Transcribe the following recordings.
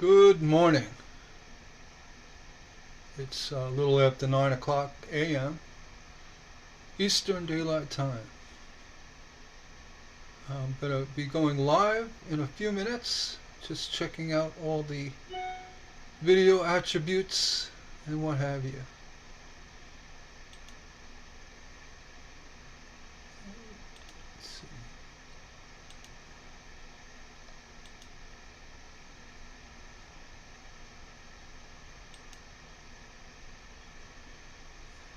Good morning. It's a little after 9 o'clock a.m. Eastern Daylight Time. I'm going to be going live in a few minutes, just checking out all the video attributes and what have you. Let's see.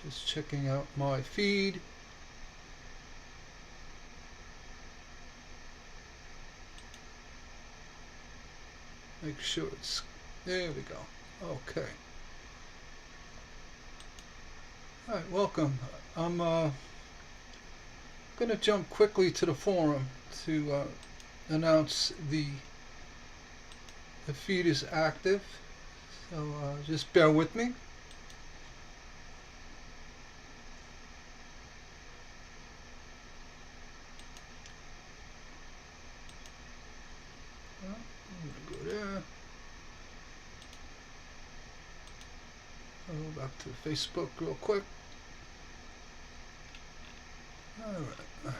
Just checking out my feed. Make sure it's, there we go. Okay. Alright, welcome. I'm going to jump quickly to the forum to announce the feed is active. So just bear with me. I'm going to go there. I'll go back to Facebook real quick. Alright.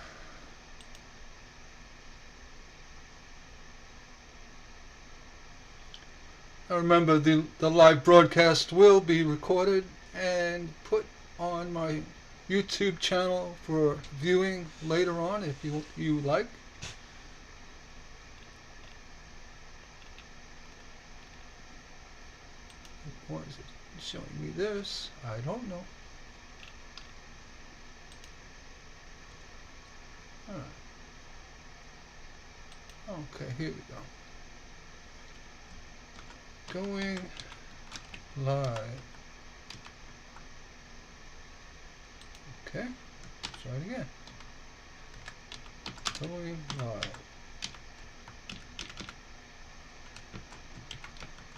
Now remember, the live broadcast will be recorded and put on my YouTube channel for viewing later on if you like. Why is it showing me this? I don't know. Alright. Okay, here we go. Going live. Okay, let's try it again. Going live.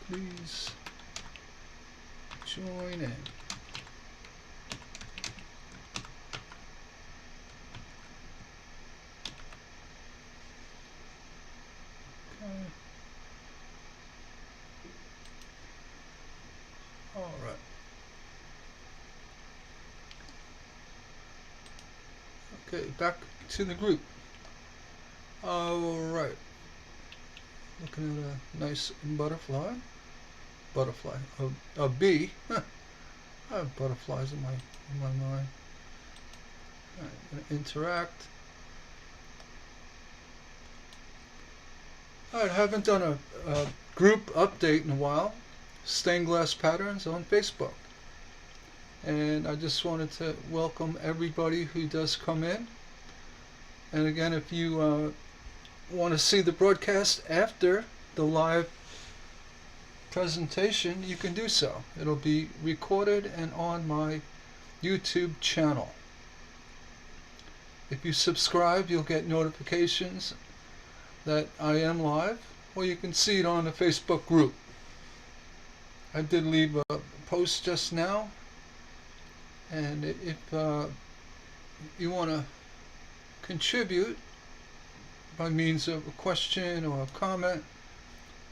Please join in. Okay. All right. Okay, back to the group. All right. Looking at a nice butterfly. A bee. Huh. I have butterflies in my mind. All right, gonna interact. All right, I haven't done a group update in a while. Stained Glass Patterns on Facebook. And I just wanted to welcome everybody who does come in. And again, if you want to see the broadcast after the live presentation, you can do so. It'll be recorded and on my YouTube channel. If you subscribe, you'll get notifications that I am live, or you can see it on the Facebook group. I did leave a post just now, and if you want to contribute by means of a question or a comment,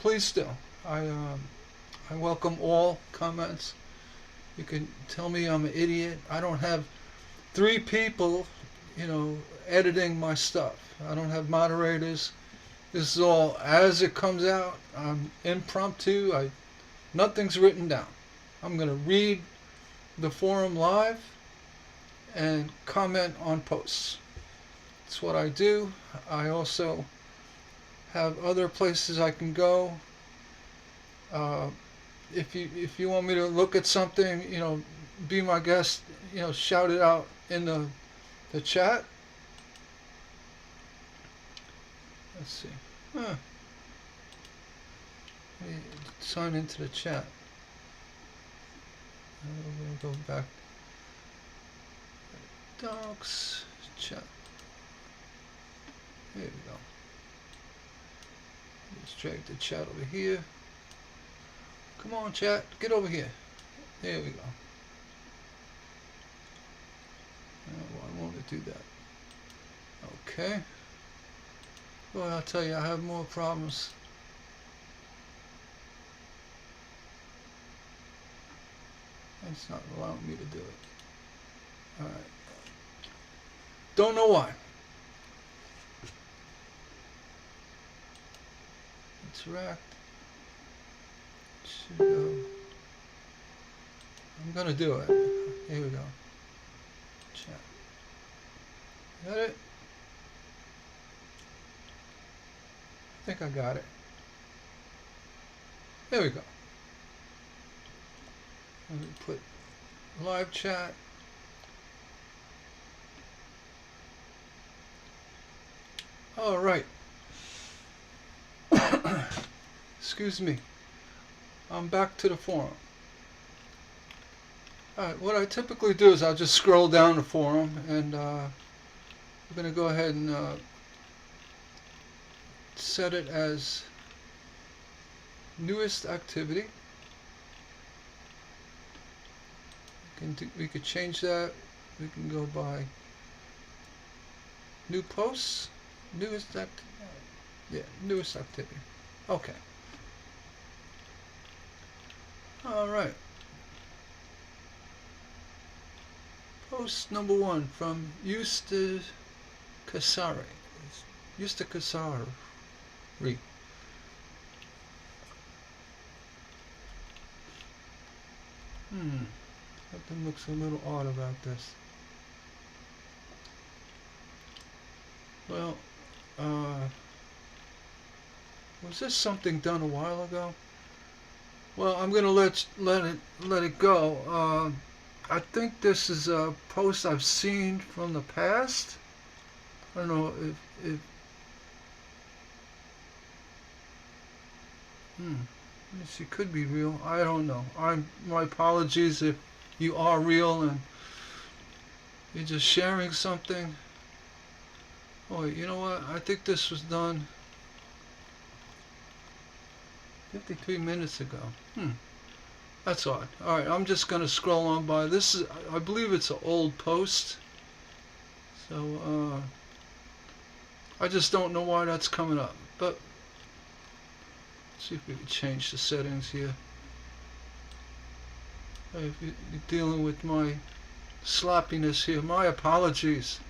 please do. I welcome all comments. You can tell me I'm an idiot. I don't have 3 people, editing my stuff. I don't have moderators. This is all as it comes out. I'm impromptu. Nothing's written down. I'm going to read the forum live and comment on posts. That's what I do. I also have other places I can go. If you want me to look at something, be my guest, shout it out in the chat. Let's see. Let me sign into the chat. I'm going to go back. Docs, chat. There we go. Let's drag the chat over here. Come on, chat. Get over here. There we go. I want to do that. Okay. Well, I'll tell you, I have more problems It's not allowing me to do it. Alright. Don't know why. Interact. Should go. I'm gonna do it. Here we go. Chat. Got it? I think I got it. There we go. Let me put live chat. All right. Excuse me. I'm back to the forum. Alright, what I typically do is I'll just scroll down the forum, and I'm going to go ahead and set it as newest activity. We could change that. We can go by new posts, newest activity. Okay. All right. Post number 1 from Yusta Kasari. Yusta Kasari. Something looks a little odd about this. Well, was this something done a while ago? Well, I'm gonna let it go. I think this is a post I've seen from the past. I don't know if let me see, could be real. I don't know. My apologies if you are real and you're just sharing something. Oh, you know what? I think this was done 53 minutes ago. That's odd. Alright, I'm just going to scroll on by. This is, I believe it's an old post. So, I just don't know why that's coming up. But, let's see if we can change the settings here. If you're dealing with my sloppiness here, my apologies.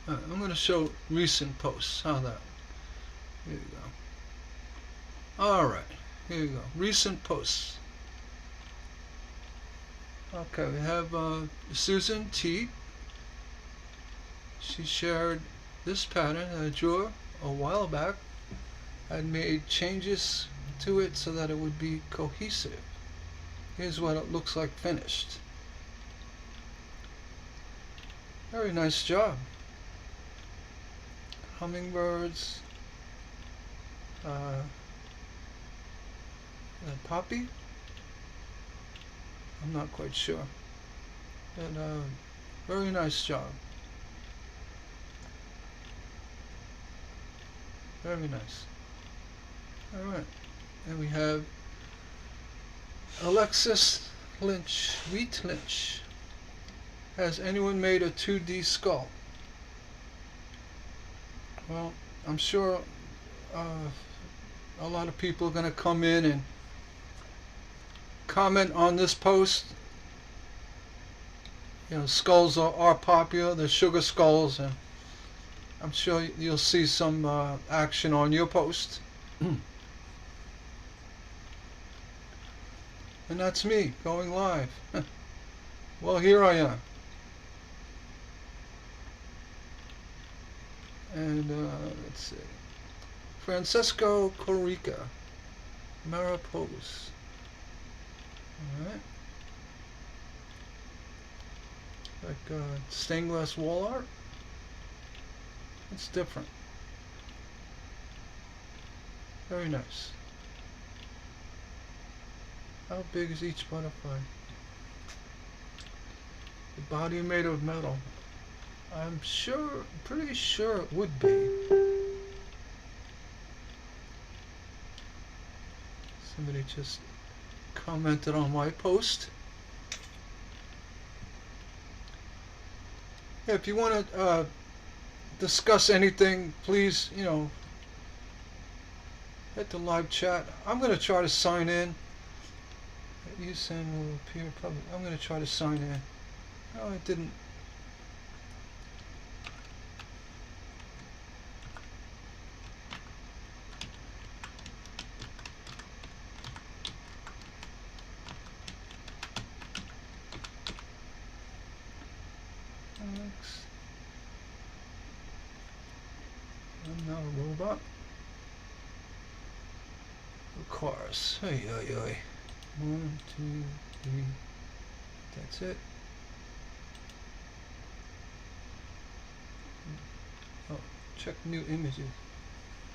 I'm going to show recent posts. How that? Here we go. Alright, here we go. Recent posts. Okay, we have Susan T. She shared this pattern that I drew a while back. I made changes to it so that it would be cohesive. Here's what it looks like finished. Very nice job. Hummingbirds. Poppy? I'm not quite sure. But very nice job. Very nice. Alright. And we have Alexis Lynch, Wheat Lynch. Has anyone made a 2D skull? Well, I'm sure a lot of people are going to come in and comment on this post. You know, skulls are popular. They're sugar skulls, and I'm sure you'll see some action on your post. And that's me going live. Well, here I am. And let's see. Francesco Corica. Maripose. Alright. Like stained glass wall art. It's different. Very nice. How big is each butterfly? The body made of metal. I'm pretty sure it would be. Somebody just commented on my post. Yeah, if you want to discuss anything, please, Hit the live chat. I'm going to try to sign in. You send will appear public. I'm going to try to sign in. No, it didn't. Alex. I'm not a robot. Of course. Hey, hey, hey. 1, 2, 3. That's it. Oh, check new images.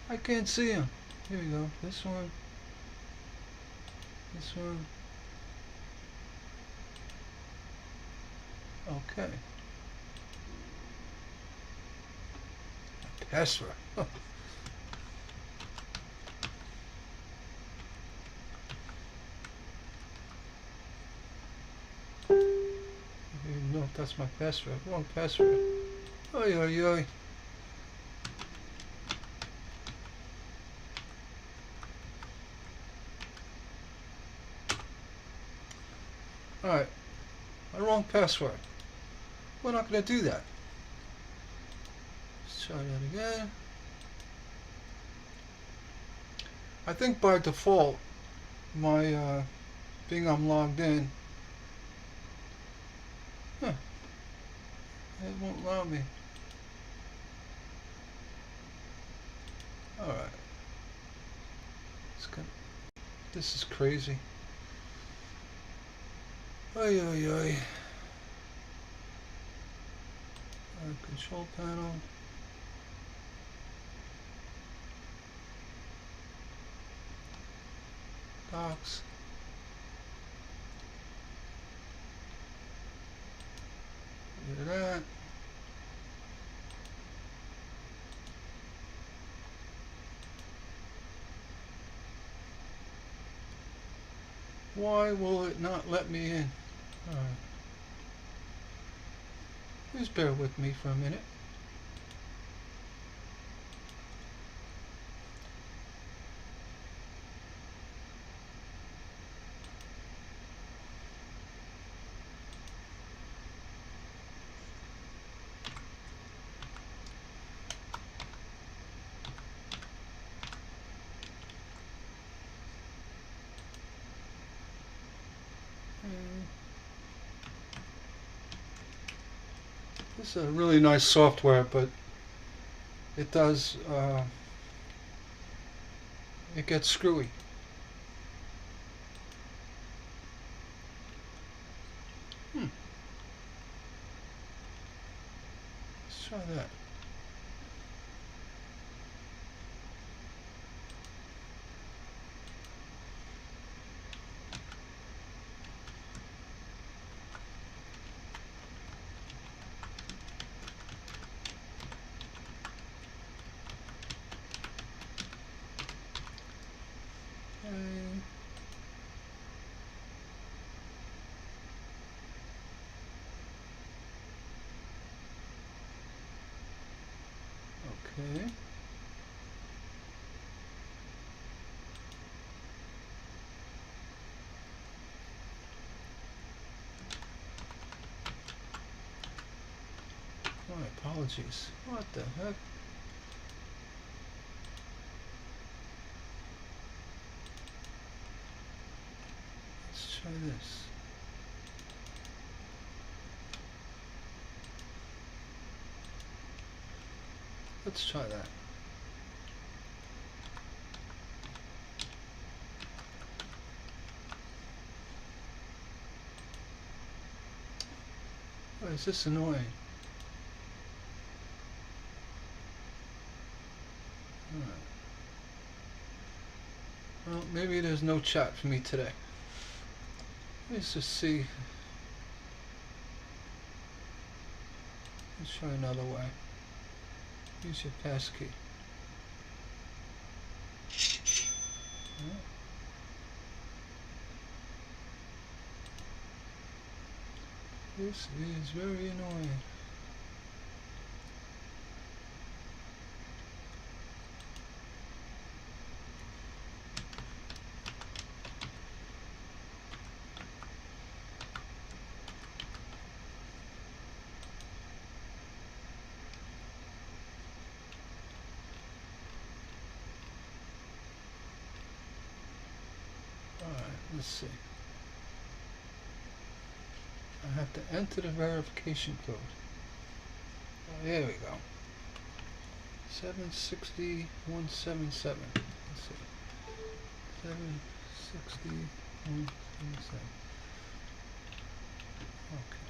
I can't see them. Here we go. This one. This one. Okay. Password. No, that's my password. Wrong password. Oi, oi, oi. Alright. My wrong password. We're not going to do that. Let's try that again. I think by default, my being I'm logged in, it won't allow me. Alright. This is crazy. Oi, oi, oi. Control panel. Docs. Get that. Why will it not let me in? Alright. Please bear with me for a minute. This is a really nice software, but it does, it gets screwy. Let's try that. Okay. My apologies. What the heck? Let's try this. Let's try that. Why is this annoying? Alright. Well, maybe there's no chat for me today. Let's just see. Let's try another way. Use your passkey. This is very annoying. Let's see. I have to enter the verification code. Oh, there we go. 760177. Let's see. 760177. Okay.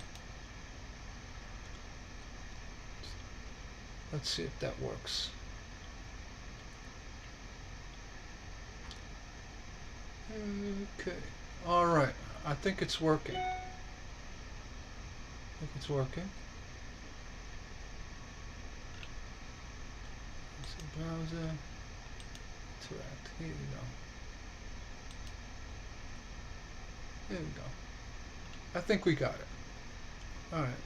Let's see if that works. Okay. Alright. I think it's working. Browser. Interact. Here we go. There we go. I think we got it. Alright.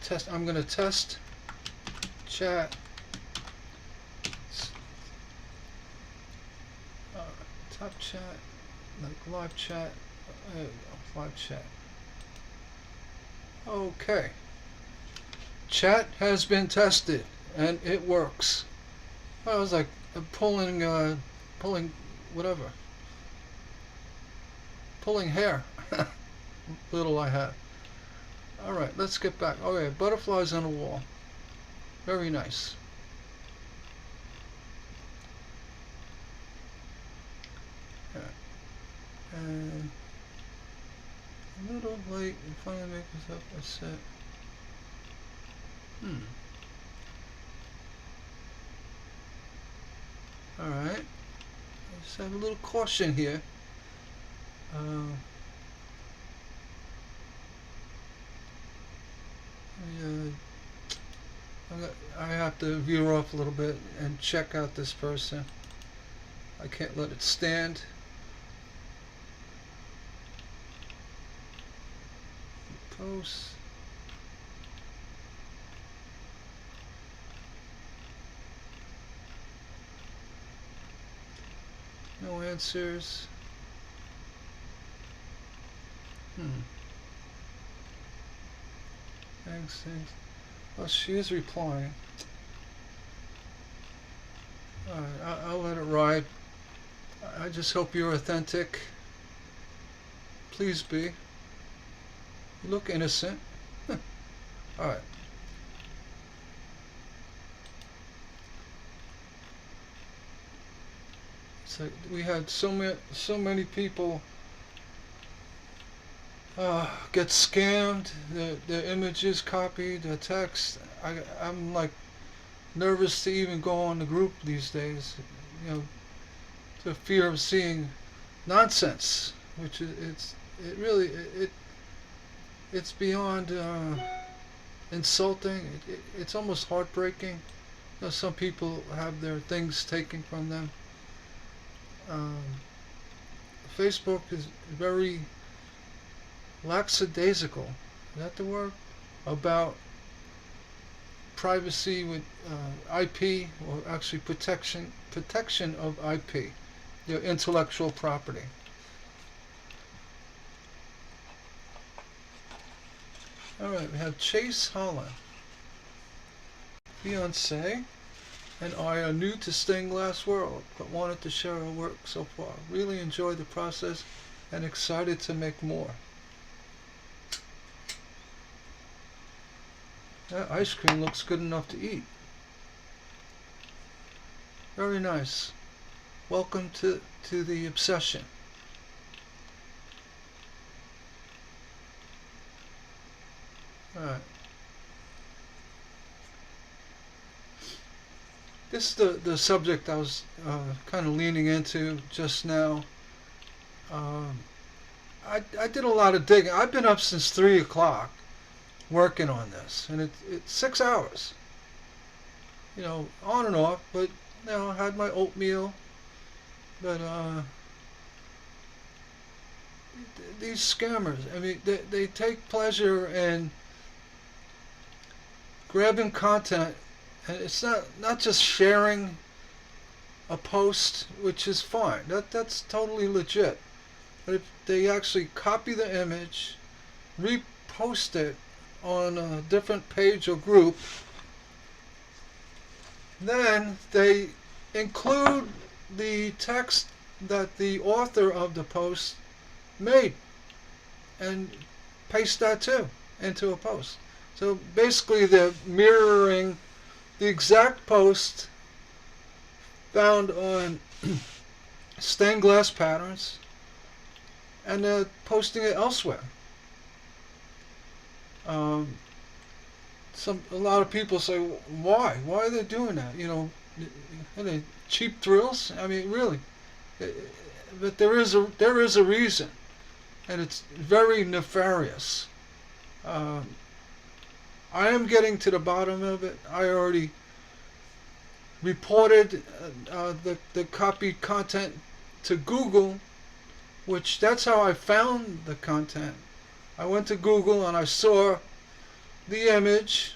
Test. I'm going to test chat. Top chat. Like live chat. There we go. Live chat. Okay. Chat has been tested and it works. I was like pulling whatever. Pulling hair. Little I had. Alright, let's get back. Okay, butterflies on the wall. Very nice. And a little late and finally make this up a set. Alright. Let's have a little caution here. I have to veer off a little bit and check out this person. I can't let it stand. Post. No answers. Thanks. Well, she is replying. Alright, I'll let it ride. I just hope you're authentic. Please be. You look innocent. Alright. So we had so many people get scammed, their images copied, their text. I'm like nervous to even go on the group these days, you know, the fear of seeing nonsense, which is it's beyond insulting. It's almost heartbreaking. You know, some people have their things taken from them. Facebook is very lackadaisical, is that the word? About privacy with IP, or actually protection of IP, your intellectual property. Alright, we have Chase Holland. Fiance and I are new to Stained Glass World, but wanted to share our work so far. Really enjoyed the process and excited to make more. That ice cream looks good enough to eat. Very nice. Welcome to the obsession. Alright. This is the subject I was kind of leaning into just now. I did a lot of digging. I've been up since 3 o'clock working on this, and it's 6 hours. You know, on and off, but you know, I had my oatmeal. But these scammers, I mean, they take pleasure in grabbing content. And it's not just sharing a post, which is fine. That's totally legit. But if they actually copy the image, repost it on a different page or group, then they include the text that the author of the post made and paste that too into a post. So basically they're mirroring the exact post found on stained glass patterns, and they're posting it elsewhere. A lot of people say, why? Why are they doing that? Are they cheap thrills? I mean, really. But there is a reason, and it's very nefarious. I am getting to the bottom of it. I already reported the copied content to Google, which that's how I found the content. I went to Google and I saw the image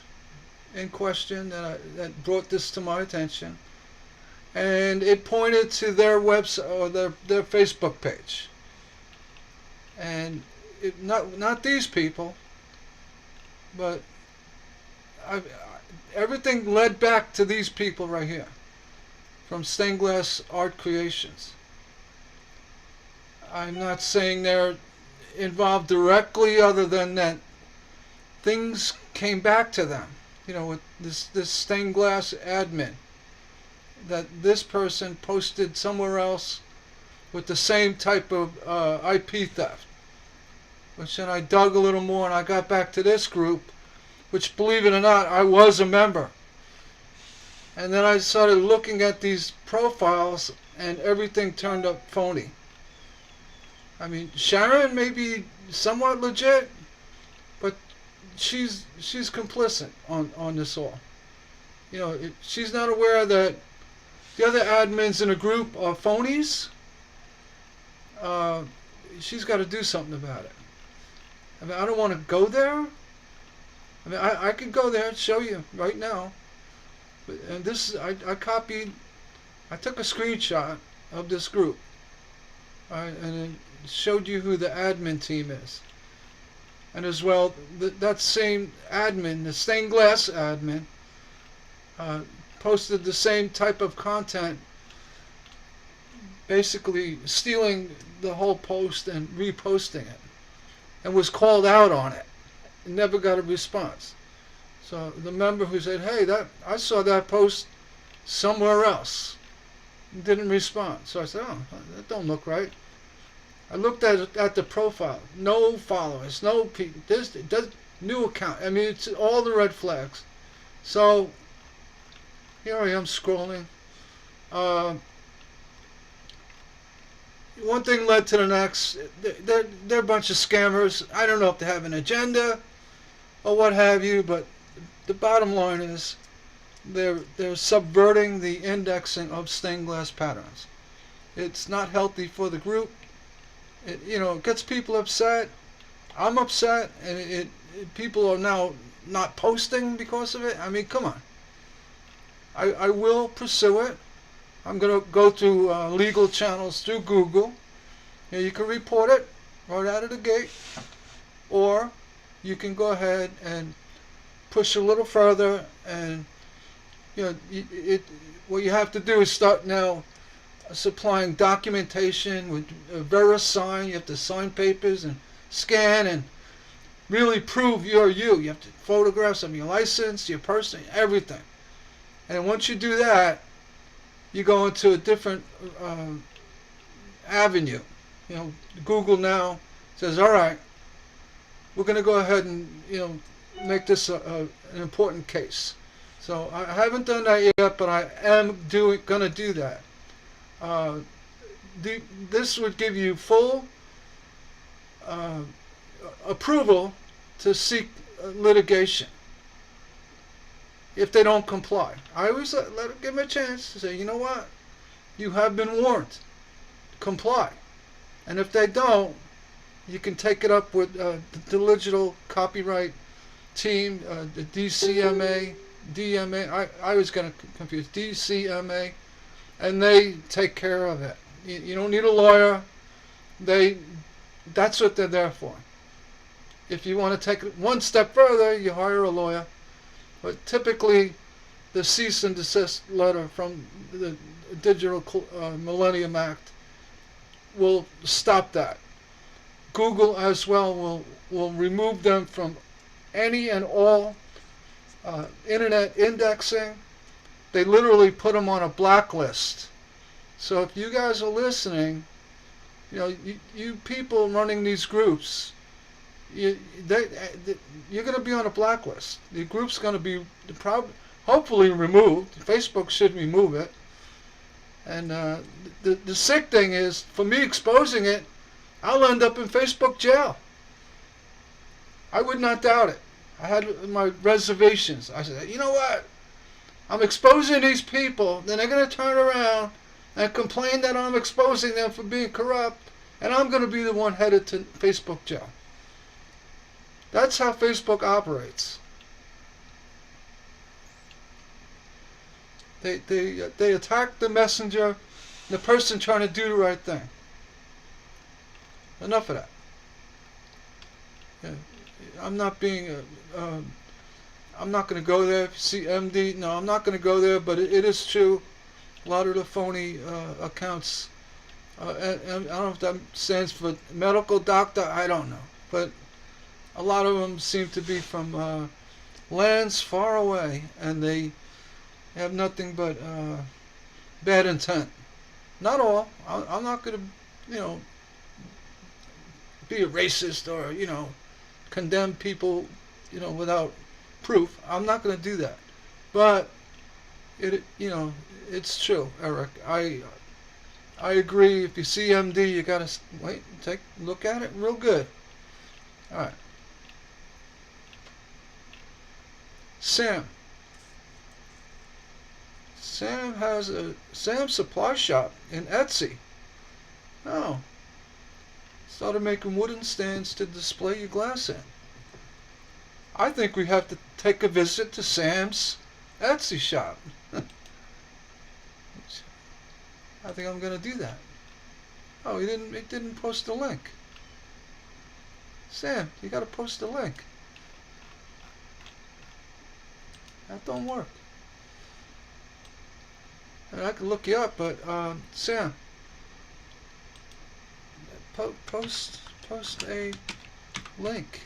in question that brought this to my attention, and it pointed to their website or their Facebook page, and not these people, but everything led back to these people right here from Stained Glass Art Creations. I'm not saying they're involved directly, other than that things came back to them, with this stained glass admin, that this person posted somewhere else with the same type of IP theft. Which then I dug a little more and I got back to this group, which, believe it or not, I was a member. And then I started looking at these profiles and everything turned up phony. I mean, Sharon may be somewhat legit, but she's complicit on this all. She's not aware that the other admins in a group are phonies. She's got to do something about it. I mean, I don't want to go there. I mean, I could go there and show you right now. And this, I took a screenshot of this group. And it showed you who the admin team is. And as well, that same admin, the stained glass admin, posted the same type of content, basically stealing the whole post and reposting it, and was called out on it. Never got a response. So the member who said, hey, I saw that post somewhere else, didn't respond. So I said, oh, that don't look right. I looked at the profile. No followers, no people. This new account. I mean, it's all the red flags. So here I am scrolling. One thing led to the next. They're a bunch of scammers. I don't know if they have an agenda or what have you, but the bottom line is they're subverting the indexing of stained glass patterns. It's not healthy for the group. It gets people upset. I'm upset, and people are now not posting because of it. I mean, come on. I will pursue it. I'm going to go through legal channels through Google. You can report it right out of the gate, or you can go ahead and push a little further, and what you have to do is start now supplying documentation with VeriSign. You have to sign papers and scan and really prove you're you. You have to photographs of your license, your person, everything. And once you do that, you go into a different avenue. Google now says, all right, we're going to go ahead and make this an important case. So I haven't done that yet, but I am going to do that. This would give you full approval to seek litigation if they don't comply. I always give them a chance to say, you know what, you have been warned, comply. And if they don't, you can take it up with the digital copyright team, the DMA. I was going to confuse DCMA, and they take care of it. You don't need a lawyer. That's what they're there for. If you want to take it one step further, you hire a lawyer. But typically, the cease and desist letter from the Digital Millennium Act will stop that. Google as well will remove them from any and all internet indexing. They literally put them on a blacklist. So if you guys are listening, you people running these groups, you're going to be on a blacklist. The group's going to be hopefully removed. Facebook should remove it. And the sick thing is, for me exposing it, I'll end up in Facebook jail. I would not doubt it. I had my reservations. I said, you know what? I'm exposing these people, then they're going to turn around and complain that I'm exposing them for being corrupt, and I'm going to be the one headed to Facebook jail. That's how Facebook operates. They attack the messenger, the person trying to do the right thing. Enough of that. Yeah, I'm not being I'm not going to go there. If you see MD, no, I'm not going to go there, but it is true. A lot of the phony accounts, and I don't know if that stands for medical doctor, I don't know. But a lot of them seem to be from lands far away, and they have nothing but bad intent. Not all. I'm not going to, be a racist or, condemn people, without proof. I'm not going to do that. But it's true, Eric. I agree. If you see MD, you got to wait, look at it real good. All right. Sam has a Sam Supply Shop in Etsy. Oh. Started making wooden stands to display your glass in. I think we have to take a visit to Sam's Etsy shop. I think I'm going to do that. Oh, he didn't post a link. Sam, you got to post a link. That don't work. And I can look you up, but Sam, post a link.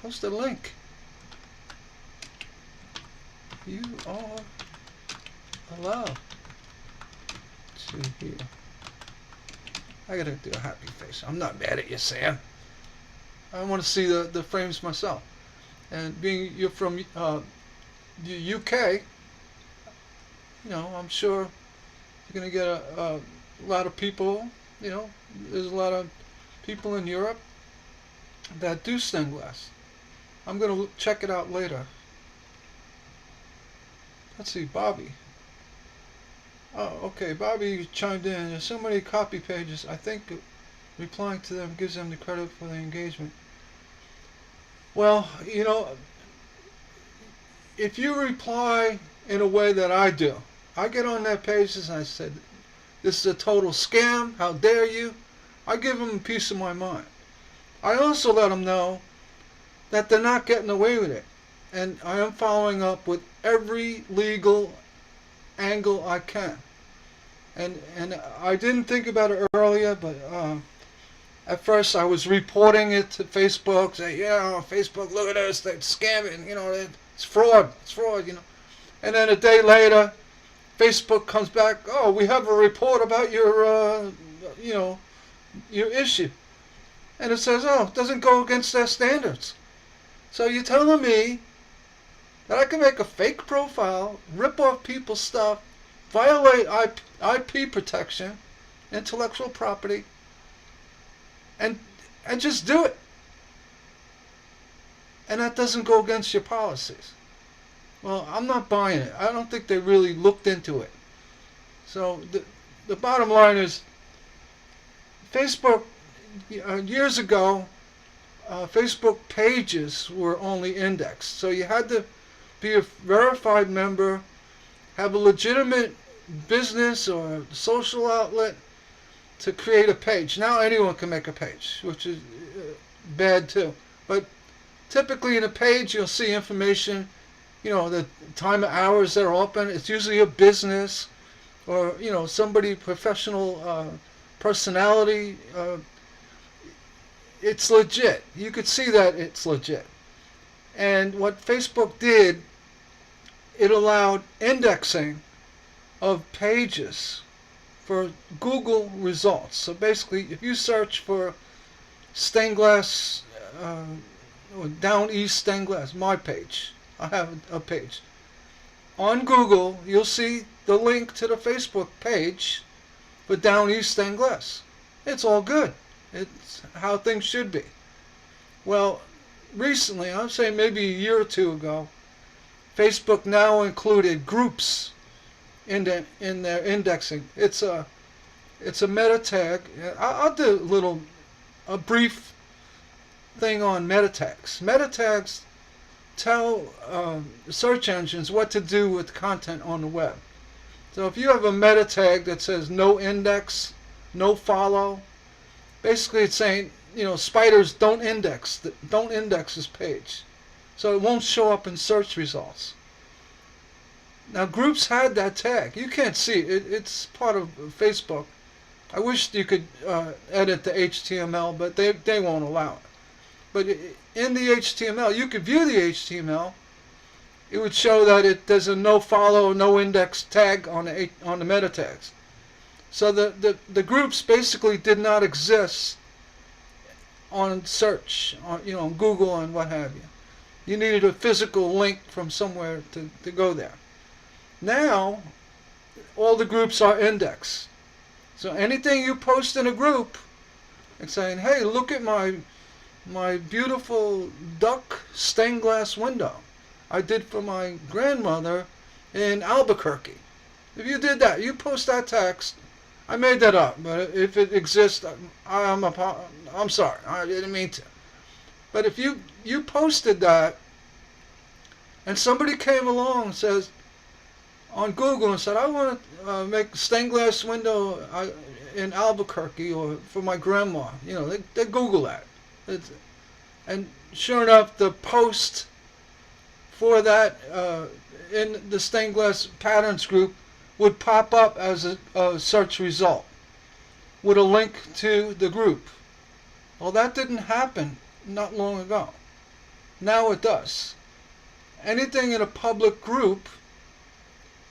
Post a link. You are allowed to hear. I gotta do a happy face. I'm not mad at you, Sam. I want to see the frames myself. And being you're from the UK, I'm sure you're gonna get a lot of people. There's a lot of people in Europe that do stained glass. I'm gonna check it out later. Let's see, Bobby. Oh, okay, Bobby chimed in. There's so many copy pages. I think replying to them gives them the credit for the engagement. Well, if you reply in a way that I do, I get on their pages and I said, this is a total scam, how dare you? I give them a piece of my mind. I also let them know that they're not getting away with it. And I am following up with every legal angle I can. And I didn't think about it earlier, but at first I was reporting it to Facebook, say, Facebook, look at this, they're scamming, it's fraud, And then a day later, Facebook comes back, oh, we have a report about your issue. And it says, oh, it doesn't go against their standards. So you're telling me that I can make a fake profile, rip off people's stuff, violate IP protection, intellectual property, and just do it. And that doesn't go against your policies. Well, I'm not buying it. I don't think they really looked into it. So the bottom line is, Facebook, years ago, Facebook pages were only indexed. So you had to be a verified member, have a legitimate business or social outlet to create a page. Now anyone can make a page, which is bad too. But typically in a page you'll see information, the time of hours they're open. It's usually a business or somebody professional personality. It's legit. You could see that it's legit. And what Facebook did, it allowed indexing of pages for Google results. So basically, if you search for stained glass, or Down East stained glass, my page, I have a page. On Google, you'll see the link to the Facebook page for Down East stained glass. It's all good. It's how things should be. Well, recently, I'm saying maybe a year or two ago, Facebook now included groups in their indexing. It's a meta tag. I'll do a brief thing on meta tags. Meta tags tell search engines what to do with content on the web. So if you have a meta tag that says no index, no follow, basically it's saying, spiders don't index this page. So it won't show up in search results. Now groups had that tag. You can't see it. It's part of Facebook. I wish you could edit the HTML, but they won't allow it. But in the HTML, you could view the HTML. It would show that there's a no follow, no index tag on the meta tags. So the groups basically did not exist on search, on Google and what have you. You needed a physical link from somewhere to go there. Now, all the groups are indexed. So anything you post in a group, it's saying, hey, look at my beautiful duck stained glass window I did for my grandmother in Albuquerque. If you did that, you post that text. I made that up, but if it exists, I'm sorry. I didn't mean to. But if you posted that, and somebody came along and says on Google and said, I want to make a stained glass window in Albuquerque or for my grandma, they Google that. And sure enough, the post for that in the stained glass patterns group would pop up as a search result with a link to the group. Well, that didn't happen not long ago. Now it does. Anything in a public group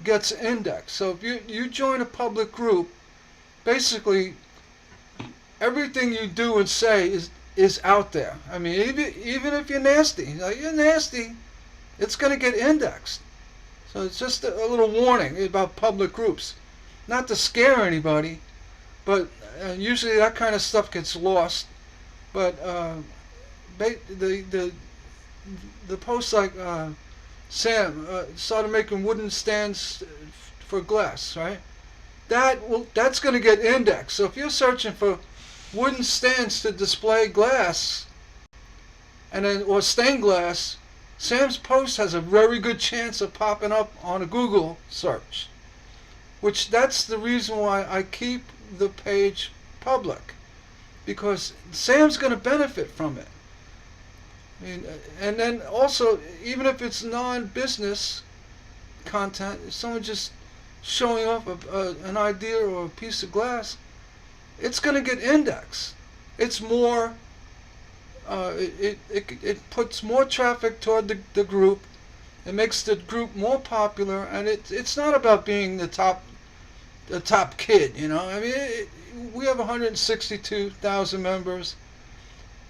gets indexed. So if you join a public group, basically everything you do and say is out there. I mean, even if you're nasty, it's going to get indexed. So it's just a little warning about public groups. Not to scare anybody, but usually that kind of stuff gets lost. But the posts like Sam started making wooden stands for glass, right? That's going to get indexed. So if you're searching for wooden stands to display glass, or stained glass, Sam's post has a very good chance of popping up on a Google search. That's the reason why I keep the page public, because Sam's going to benefit from it. And then also, even if it's non-business content, if someone's just showing off an idea or a piece of glass, it's going to get indexed. It's more, it puts more traffic toward the group. It makes the group more popular, and it's not about being the top kid, I mean, we have 162,000 members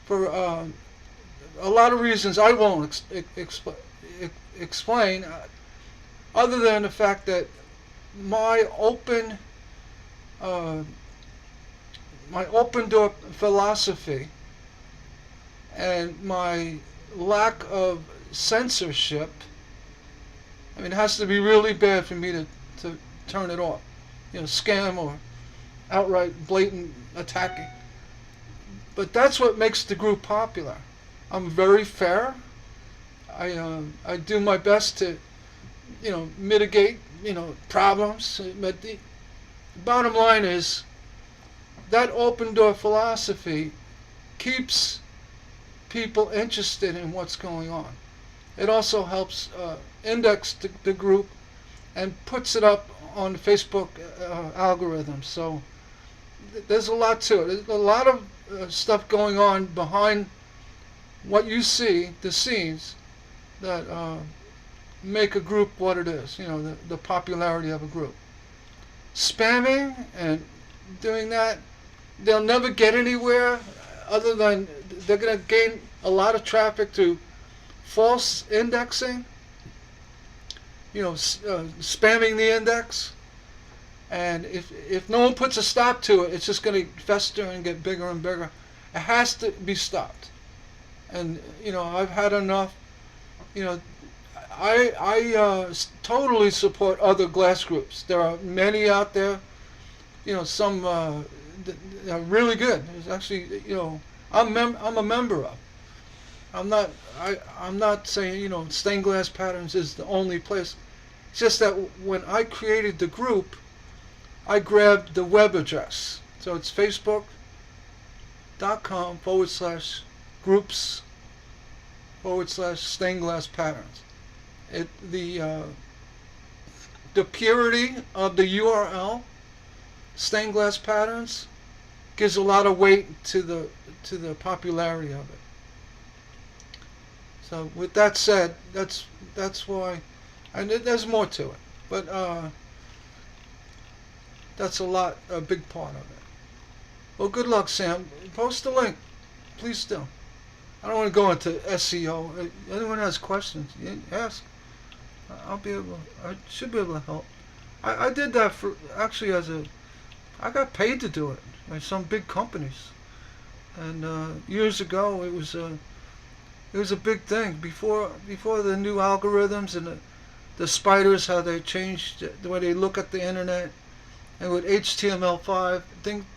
for a lot of reasons I won't explain, other than the fact that my open door philosophy and my lack of censorship, I mean, it has to be really bad for me to turn it off. Scam or outright blatant attacking. But that's what makes the group popular. I'm very fair. I do my best to, mitigate, problems. But the bottom line is that open door philosophy keeps people interested in what's going on. It also helps index the group and puts it up on the Facebook algorithm. So there's a lot to it. There's a lot of stuff going on behind what you see, the scenes, that make a group what it is. You know, the popularity of a group. Spamming and doing that, they'll never get anywhere other than they're going to gain a lot of traffic through false indexing, you know, spamming the index. And if no one puts a stop to it, it's just going to fester and get bigger and bigger. It has to be stopped. And, you know, I've had enough. You know, I totally support other glass groups. There are many out there. You know, some are really good. There's actually, you know, I'm a member of. I'm not saying, you know, Stained Glass Patterns is the only place. It's just that when I created the group, I grabbed the web address. So it's facebook.com/groups/stained glass patterns. The purity of the URL, Stained Glass Patterns, gives a lot of weight to the popularity of it. So with that said, that's why, and there's more to it, but that's a big part of it. Well, good luck, Sam. Post the link, please do. I don't want to go into SEO. Anyone has questions, ask. I should be able to help. I did that actually I got paid to do it by some big companies, and years ago it was a big thing before the new algorithms and the spiders, how they changed the way they look at the internet, and with HTML5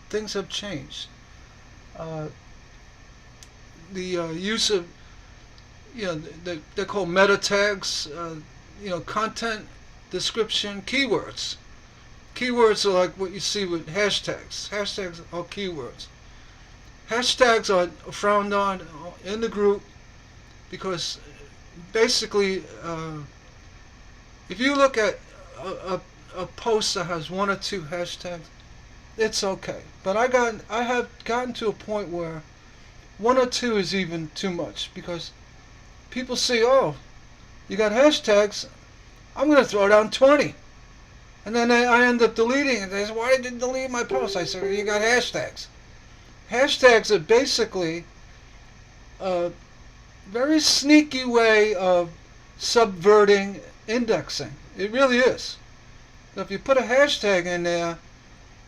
things have changed. The use of, you know, they're called meta tags, you know, content description keywords. Keywords are like what you see with hashtags. Hashtags are keywords. Hashtags are frowned on in the group because basically, if you look at a post that has one or two hashtags, it's okay. But I have gotten to a point where one or two is even too much, because people see, oh, you got hashtags, I'm going to throw down 20. And then I end up deleting it. They say, why did you delete my post? I said, you got hashtags. Hashtags are basically a very sneaky way of subverting indexing. It really is. So if you put a hashtag in there,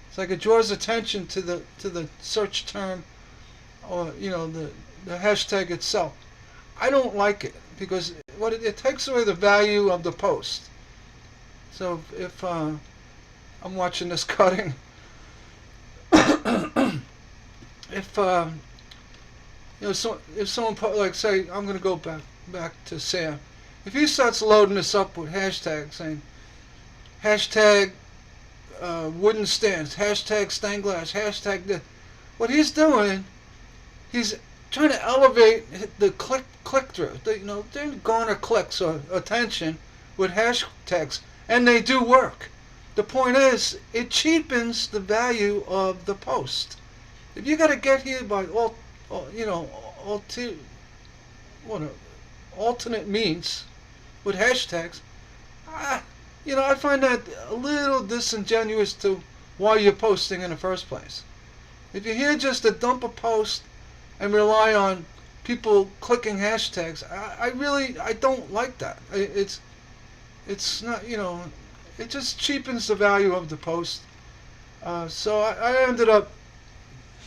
it's like it draws attention to the search term, or, you know, the hashtag itself. I don't like it because it takes away the value of the post. So if I'm watching this cutting, if you know, if someone like, say, I'm going to go back to Sam, if he starts loading this up with hashtags saying hashtag wooden stands, hashtag stained glass, hashtag this, what he's doing, he's trying to elevate the click through. You know, they garner clicks or attention with hashtags, and they do work. The point is, it cheapens the value of the post. If you got to get here by alternate means with hashtags, you know, I find that a little disingenuous to why you're posting in the first place. If you're here just to dump a post and rely on people clicking hashtags, I don't like that. It's not, you know, it just cheapens the value of the post. So I ended up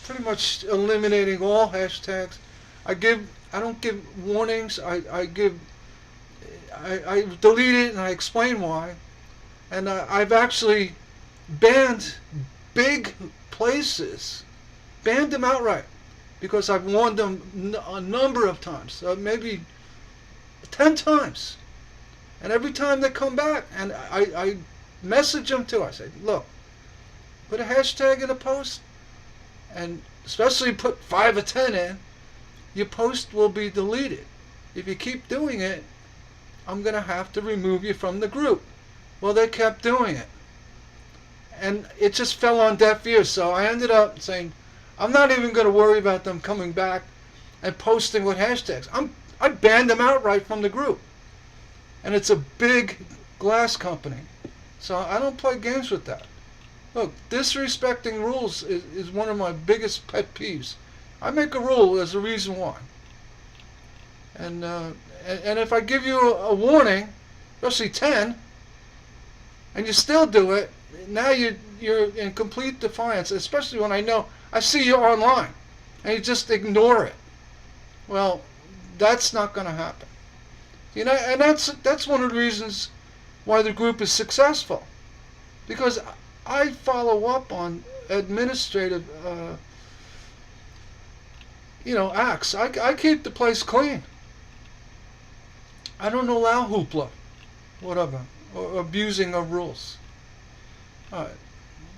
pretty much eliminating all hashtags. I don't give warnings. I delete it and I explain why. And I've actually banned big places, banned them outright, because I've warned them a number of times, maybe 10 times. And every time they come back, and I message them too. I say, look, put a hashtag in a post, and especially put 5 or 10 in, your post will be deleted. If you keep doing it, I'm going to have to remove you from the group. Well, they kept doing it. And it just fell on deaf ears. So I ended up saying, I'm not even going to worry about them coming back and posting with hashtags. I banned them outright from the group. And it's a big glass company. So I don't play games with that. Look, disrespecting rules is one of my biggest pet peeves. I make a rule, there's a reason why. And if I give you a warning, especially 10, and you still do it, now you're in complete defiance, especially when I see you online, and you just ignore it. Well, that's not going to happen. You know, and that's one of the reasons why the group is successful, because I follow up on administrative, acts. I keep the place clean. I don't allow hoopla, whatever, or abusing of rules. All right.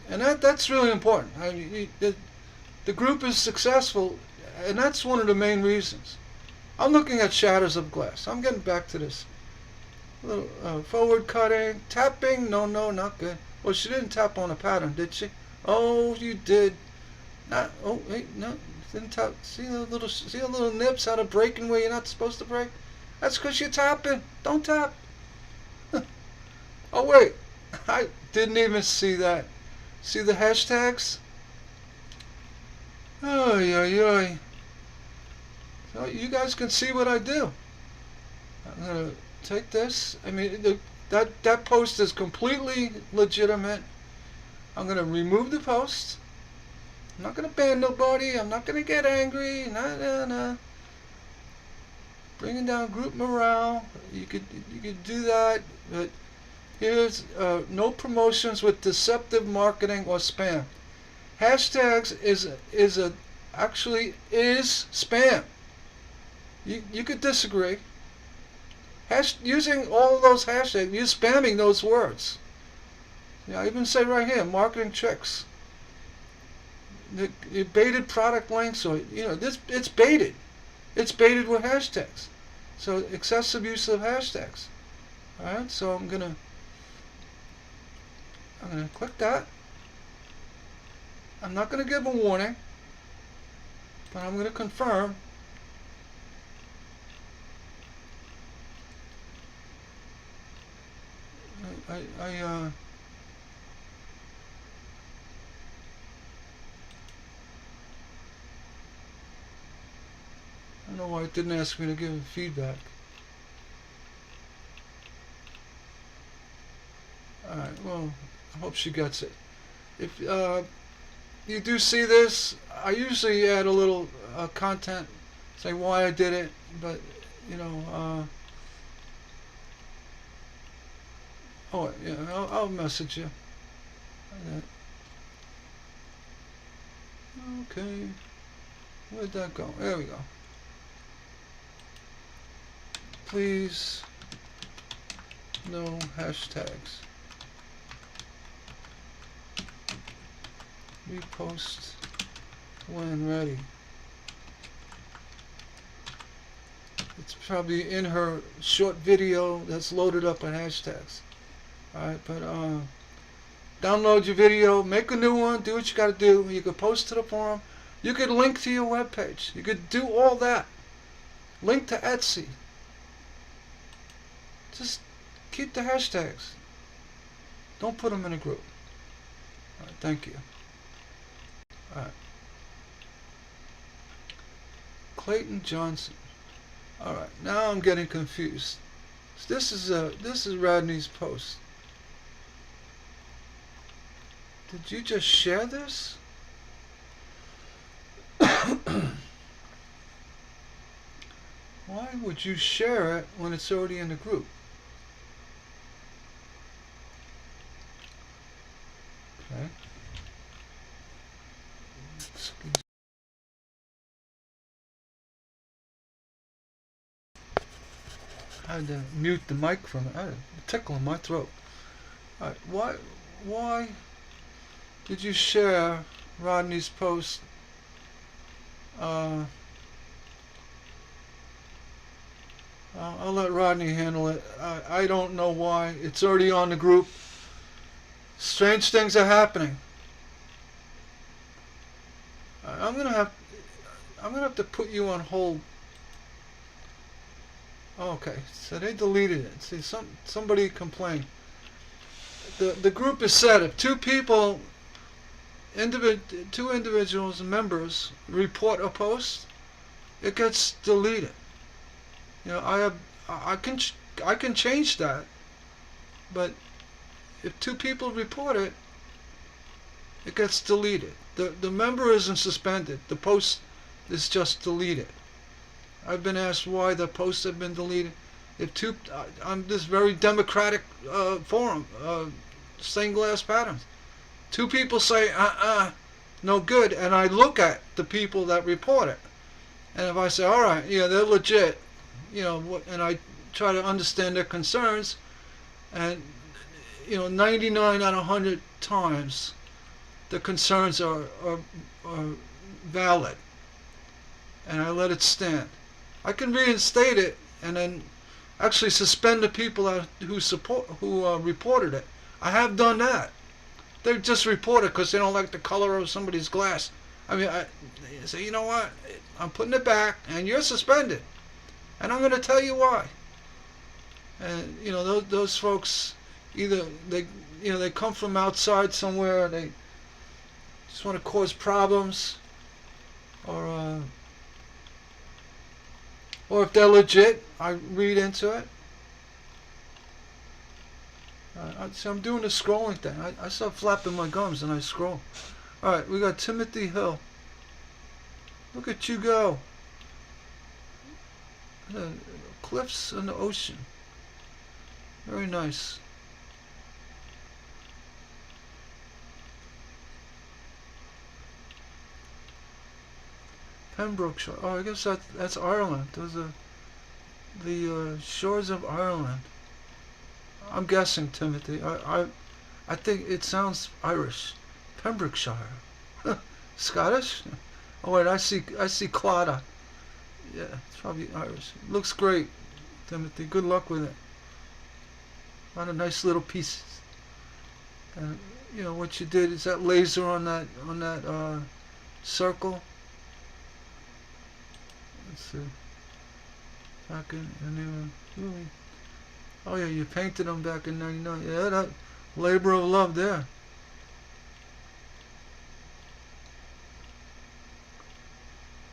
And that's really important. I mean, the group is successful, and that's one of the main reasons. I'm looking at Shatters of Glass. I'm getting back to this. Forward cutting, tapping. No, not good. Well, she didn't tap on a pattern, did she? Oh, you did. Not. Oh, wait, no, didn't tap. See the little nips how to breaking where you're not supposed to break? That's because you're tapping. Don't tap. Oh wait, I didn't even see that. See the hashtags? Oh yeah. So you guys can see what I do. I'm gonna take this. I mean, that post is completely legitimate. I'm gonna remove the post. I'm not gonna ban nobody. I'm not gonna get angry. No. Bringing down group morale. You could do that, but here's no promotions with deceptive marketing or spam. Hashtags actually is spam. You could disagree. Using all of those hashtags, you're spamming those words. I even say right here, marketing tricks. The baited product links, or it's baited. It's baited with hashtags. So excessive use of hashtags. All right, so I'm gonna click that. I'm not gonna give a warning, but I'm gonna confirm. I don't know why it didn't ask me to give feedback. Alright, well, I hope she gets it. If you do see this, I usually add a little content, say why I did it, but, oh, yeah, I'll message you. Okay, where'd that go? There we go. Please, no hashtags. Repost when ready. It's probably in her short video that's loaded up on hashtags. Alright, but download your video, make a new one, do what you gotta do. You could post to the forum. You could link to your webpage. You could do all that. Link to Etsy. Just keep the hashtags. Don't put them in a group. Alright, thank you. Alright. Clayton Johnson. Alright, now I'm getting confused. So this is Rodney's post. Did you just share this? Why would you share it when it's already in the group? Okay. I had to mute the mic from it. I had a tickle in my throat. Alright, why did you share Rodney's post? I'll let Rodney handle it. I don't know why. It's already on the group. Strange things are happening. I'm gonna have to put you on hold. Okay, so they deleted it. See, somebody complained. The group is set. If two people, two individuals, members report a post, it gets deleted. You know, I can change that, but if two people report it, it gets deleted. The member isn't suspended. The post is just deleted. I've been asked why the posts have been deleted. If on this very democratic forum, stained glass patterns, two people say no good, and I look at the people that report it, and if I say, all right, yeah, they're legit, you know, and I try to understand their concerns, and 99 out of 100 times, the concerns are valid, and I let it stand. I can reinstate it and then actually suspend the people who reported it. I have done that. They just report it because they don't like the color of somebody's glass. I mean, I say, you know what? I'm putting it back, and you're suspended, and I'm going to tell you why. And those folks, either they come from outside somewhere, they just want to cause problems, or if they're legit, I read into it. So I'm doing the scrolling thing. I start flapping my gums and I scroll. Alright, we got Timothy Hill. Look at you go. The cliffs and the ocean. Very nice. Pembrokeshire. Oh, I guess that's Ireland. Those are the shores of Ireland. I'm guessing, Timothy. I think it sounds Irish. Pembrokeshire. Scottish? Oh wait, I see Claddagh. Yeah, it's probably Irish. Looks great, Timothy. Good luck with it. A lot of nice little pieces. And what you did is that laser on that circle. Let's see. Back in really. Oh yeah, you painted them back in '99. Yeah, that labor of love there.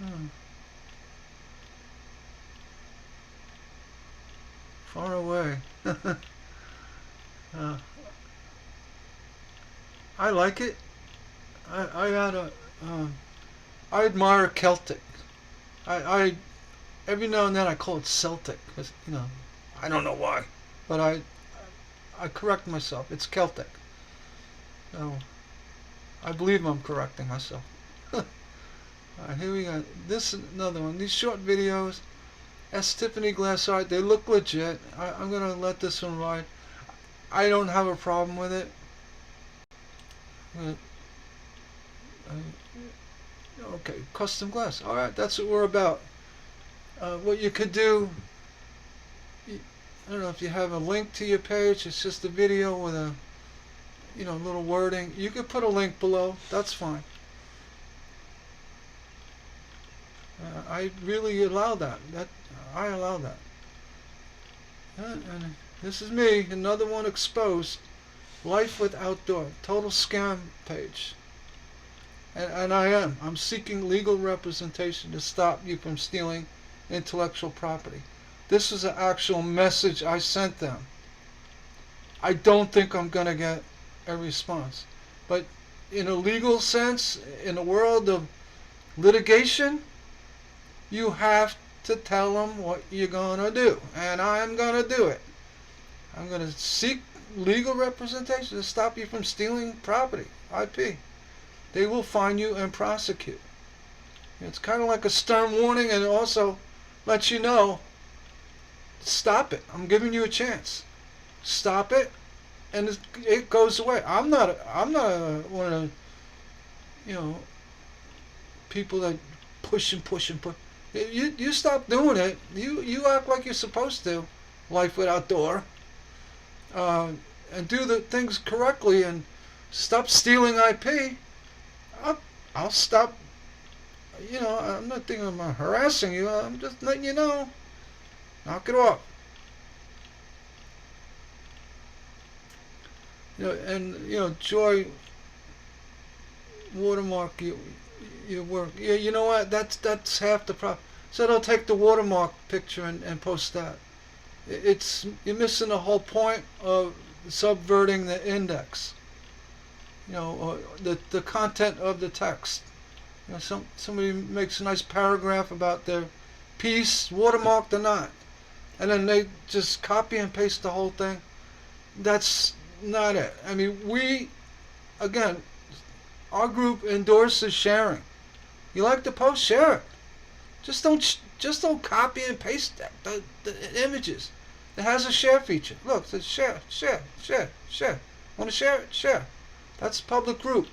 Hmm. Far away. I like it. I admire Celtic. I every now and then I call it Celtic, because I don't know why, but I correct myself. It's Celtic. So I believe I'm correcting myself. Alright, here we go. This is another one. These short videos, that's Tiffany Glass Art. They look legit. I'm gonna let this one ride. I don't have a problem with it. Okay, custom glass. Alright, that's what we're about. What you could do, I don't know if you have a link to your page. It's just a video with a little wording. You could put a link below. That's fine. I really allow that. I allow that. And this is me, another one exposed. Life with Outdoor, total scam page. And I'm seeking legal representation to stop you from stealing intellectual property. This is an actual message I sent them. I don't think I'm going to get a response. But in a legal sense, in the world of litigation, you have to tell them what you're going to do. And I'm going to do it. I'm going to seek legal representation to stop you from stealing property, IP. They will fine you and prosecute. It's kind of like a stern warning, and also lets you know, stop it. I'm giving you a chance. Stop it, and it goes away. I'm not one of people that push and push and push. You stop doing it. You act like you're supposed to. Life without door. Uh, and do the things correctly and stop stealing IP. I'll, I'll stop. I'm not thinking I'm harassing you. I'm just letting you know. Knock it off. Joy watermark your work. Yeah, you know what? That's half the problem. So they'll take the watermark picture and post that. You're missing the whole point of subverting the index. Or the content of the text. Somebody makes a nice paragraph about their piece, watermarked or not, and then they just copy and paste the whole thing. That's not it. I mean, again, our group endorses sharing. You like the post, share it. Just don't copy and paste the images. It has a share feature. Look, it says share, share, share, share. Want to share it? Share. That's a public group.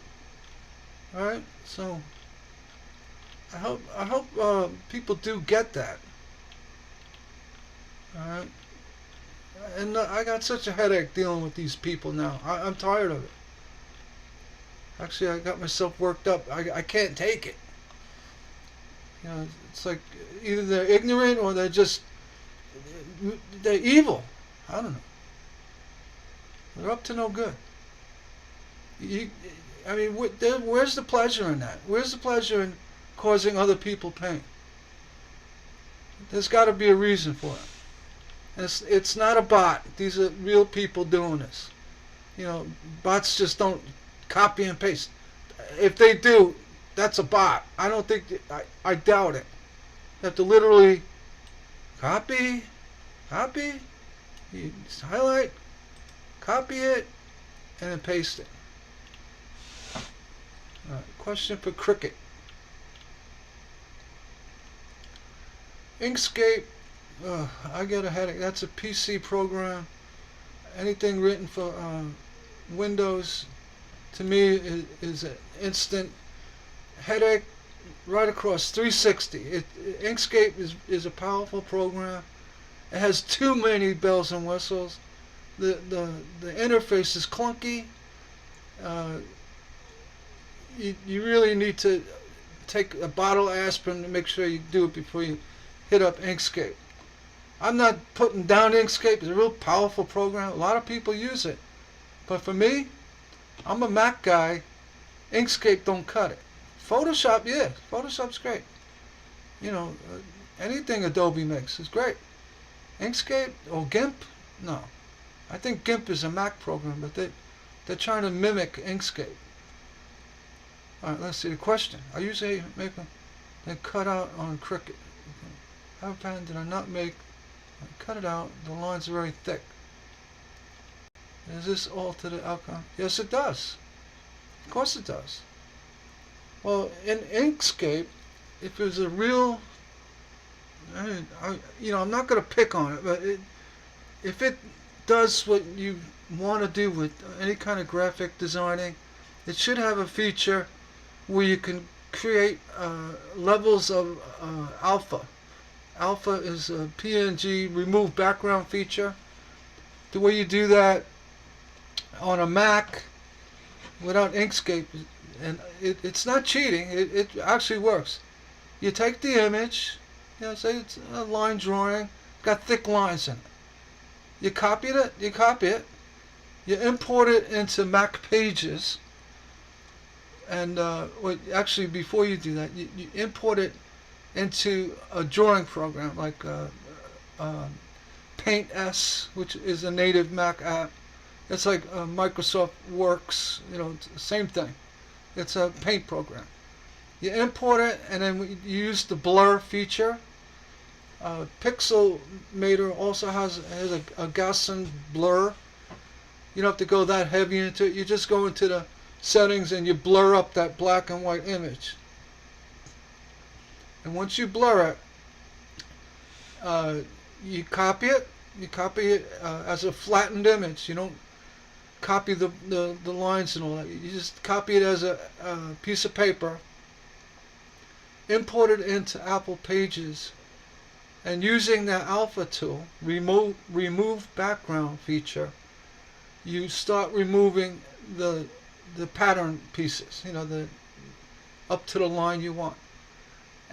All right. So I hope people do get that. All right. And I got such a headache dealing with these people now. I'm tired of it. Actually, I got myself worked up. I can't take it. It's like either they're ignorant or they're evil. I don't know. They're up to no good. Where's the pleasure in that? Where's the pleasure in causing other people pain? There's got to be a reason for it. It's not a bot. These are real people doing this. Bots just don't copy and paste. If they do, that's a bot. I don't think. I doubt it. You have to literally copy, you just highlight, copy it, and then paste it. Question for Cricket. Inkscape. I get a headache. That's a PC program. Anything written for Windows, to me, is an instant headache right across 360. Inkscape is a powerful program. It has too many bells and whistles. The interface is clunky. You really need to take a bottle of aspirin to make sure you do it before you hit up Inkscape. I'm not putting down Inkscape. It's a real powerful program. A lot of people use it. But for me, I'm a Mac guy. Inkscape don't cut it. Photoshop, yeah. Photoshop's great. Anything Adobe makes is great. Inkscape or GIMP? No. I think GIMP is a Mac program, but they're trying to mimic Inkscape. All right, let's see the question. I usually make them then cut out on Cricut. How pen did I not make? I cut it out. The lines are very thick. Does this alter the outcome? Yes, it does. Of course it does. Well, in Inkscape, if it was a real, I'm not going to pick on it, but if it does what you want to do with any kind of graphic designing, it should have a feature where you can create levels of alpha. Alpha is a PNG remove background feature. The way you do that on a Mac without Inkscape, and it's not cheating, it actually works. You take the image, say it's a line drawing, got thick lines in it. You copy it, you import it into Mac Pages, and actually before you do that, you import it into a drawing program like Paint S, which is a native Mac app. It's like Microsoft Works, same thing. It's a paint program. You import it, and then you use the blur feature. Pixelmator also has a Gaussian blur. You don't have to go that heavy into it. You just go into the settings and you blur up that black and white image. And once you blur it, you copy it. You copy it as a flattened image. You don't copy the lines and all that. You just copy it as a piece of paper. import it into Apple Pages, and using that alpha tool, remove background feature, you start removing the pattern pieces, the up to the line you want.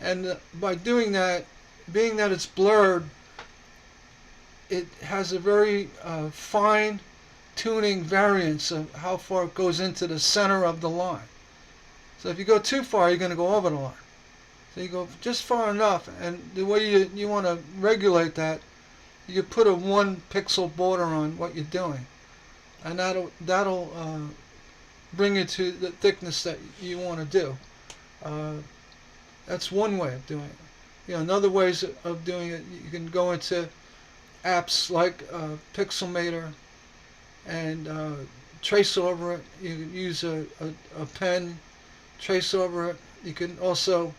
And by doing that, being that it's blurred, it has a very fine tuning variance of how far it goes into the center of the line. So if you go too far, you're going to go over the line. So you go just far enough, and the way you want to regulate that, you put a 1 pixel border on what you're doing, and that'll bring it to the thickness that you want to do. That's one way of doing it. Another ways of doing it, you can go into apps like Pixelmator and trace over it. You can use a pen, trace over it. You can also,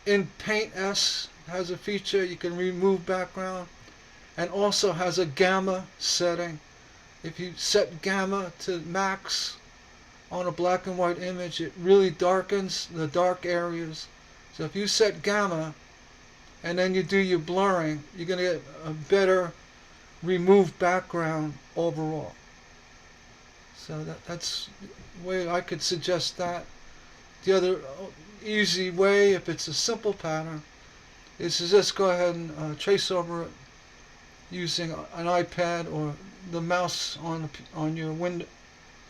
in Paint S, has a feature you can remove background, and also has a gamma setting. If you set gamma to max on a black and white image, it really darkens the dark areas. So if you set gamma and then you do your blurring, you're going to get a better remove background overall. So that's the way I could suggest that. The other easy way, if it's a simple pattern, is to just go ahead and trace over it using an iPad or the mouse on your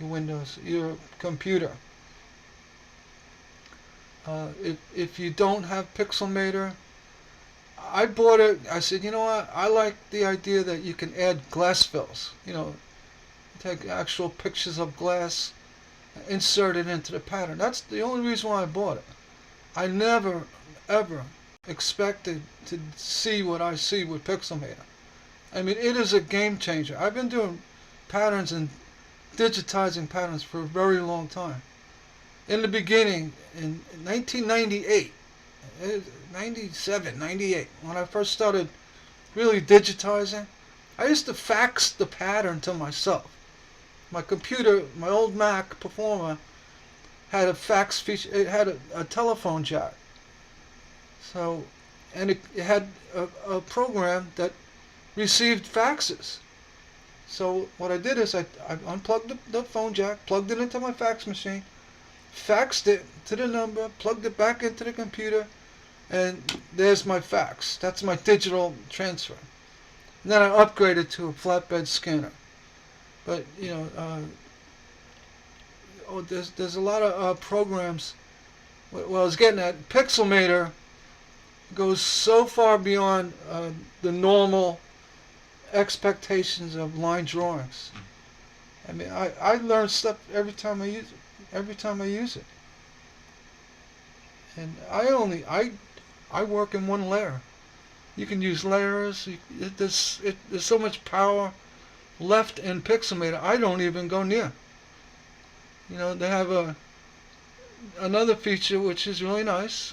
Windows, your computer. If you don't have Pixelmator, I bought it. I said, you know what? I like the idea that you can add glass fills. Take actual pictures of glass, insert it into the pattern. That's the only reason why I bought it. I never, ever expected to see what I see with Pixelmator. I mean, it is a game changer. I've been doing patterns and digitizing patterns for a very long time. In the beginning, in 1998, 97, 98, when I first started really digitizing, I used to fax the pattern to myself. My computer, my old Mac Performer, had a fax feature. It had a telephone jack. So, and it had a program that received faxes. So what I did is I unplugged the phone jack, plugged it into my fax machine, faxed it to the number, plugged it back into the computer, and there's my fax. That's my digital transfer. And then I upgraded to a flatbed scanner. But there's a lot of programs. Well, I was getting at, Pixelmator goes so far beyond the normal expectations of line drawings. I mean, I learn stuff every time I use it. And I work in one layer. You can use layers. There's so much power left in Pixelmator. I don't even go near. They have another feature which is really nice.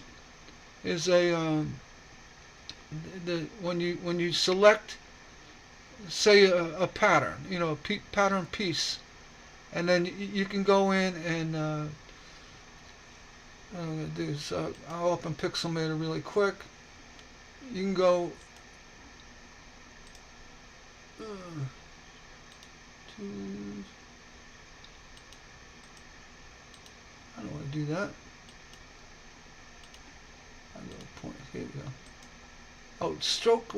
Is when you select, say, a pattern, a pattern piece, and then you can go in and what I'm going to do is I'll open Pixelmator really quick. You can go to, I don't want to do that. I'm going to point. Here we go. Oh, stroke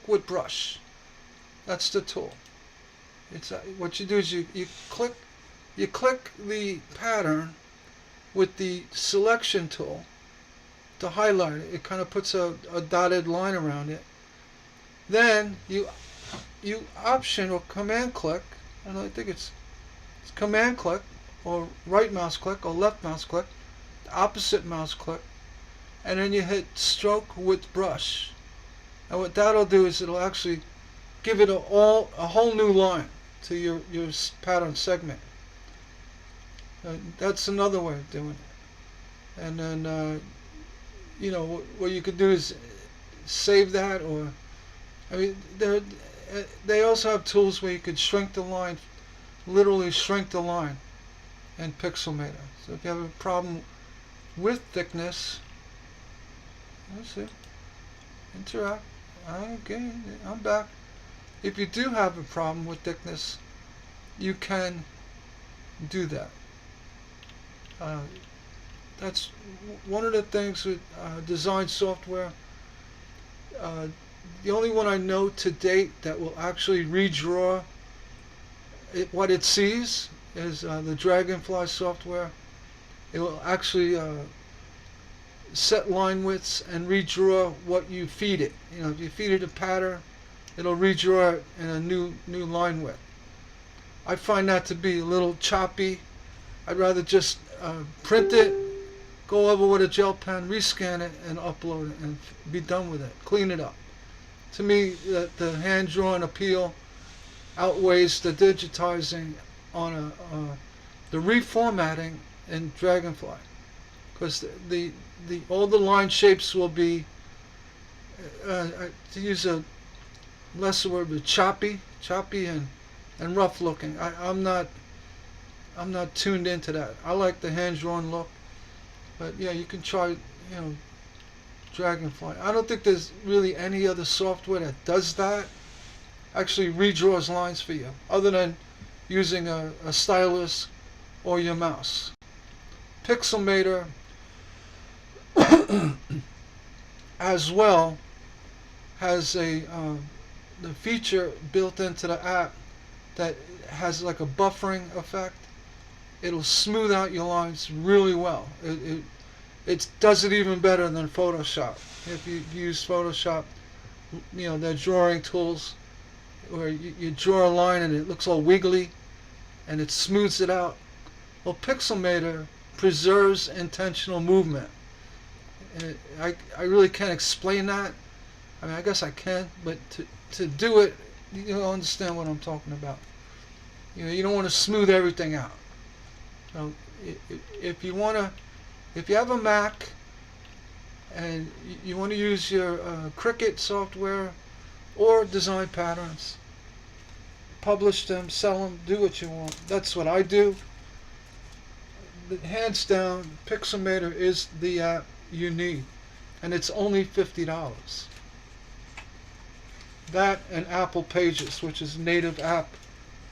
with brush. That's the tool. It's what you do is you click the pattern with the selection tool to highlight it. It kind of puts a dotted line around it. Then you option or command click, and I think it's command click or right mouse click or left mouse click, opposite mouse click, and then you hit stroke with brush. And what that'll do is it'll actually give it a whole new line to your pattern segment. That's another way of doing it. And then what you could do is save that, or they also have tools where you could shrink the line, literally shrink the line in Pixelmator. So if you have a problem with thickness. Let's see. Interact. Okay, I'm back. If you do have a problem with thickness, you can do that. That's one of the things with design software. The only one I know to date that will actually redraw what it sees is the Dragonfly software. It will actually set line widths and redraw what you feed it. You know, if you feed it a pattern, it'll redraw it in a new line width. I find that to be a little choppy. I'd rather just print it, go over with a gel pen, rescan it, and upload it, and be done with it. Clean it up. To me, the hand-drawn appeal outweighs the digitizing on the reformatting in Dragonfly, because all the line shapes will be, to use a lesser word, but choppy and rough looking. I'm not tuned into that. I like the hand-drawn look, but yeah, you can try, Dragonfly. I don't think there's really any other software that does that. Actually redraws lines for you, other than using a stylus or your mouse. Pixelmator as well has the feature built into the app that has like a buffering effect. It'll smooth out your lines really well. It does it even better than Photoshop. If you use Photoshop, their drawing tools where you draw a line and it looks all wiggly and it smooths it out. Well, Pixelmator preserves intentional movement. And I really can't explain that. I mean, I guess I can, but to do it, you'll understand what I'm talking about. You don't want to smooth everything out. So if you have a Mac and you want to use your Cricut software or design patterns, publish them, sell them, do what you want. That's what I do. But hands down, Pixelmator is the app you need, and it's only $50. That and Apple Pages, which is a native app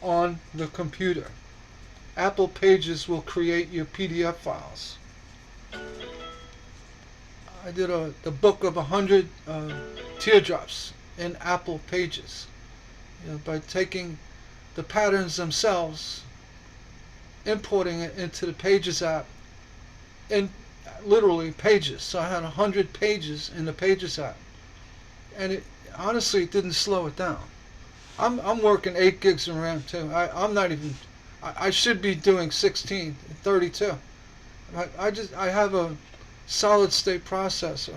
on the computer. Apple Pages will create your PDF files. I did the book of 100 teardrops in Apple Pages. By taking the patterns themselves, importing it into the Pages app, in literally pages. So I had 100 pages in the Pages app, and honestly, it didn't slow it down. I'm working 8 gigs of RAM too. I'm not even. I should be doing 16, 32. I have a solid state processor,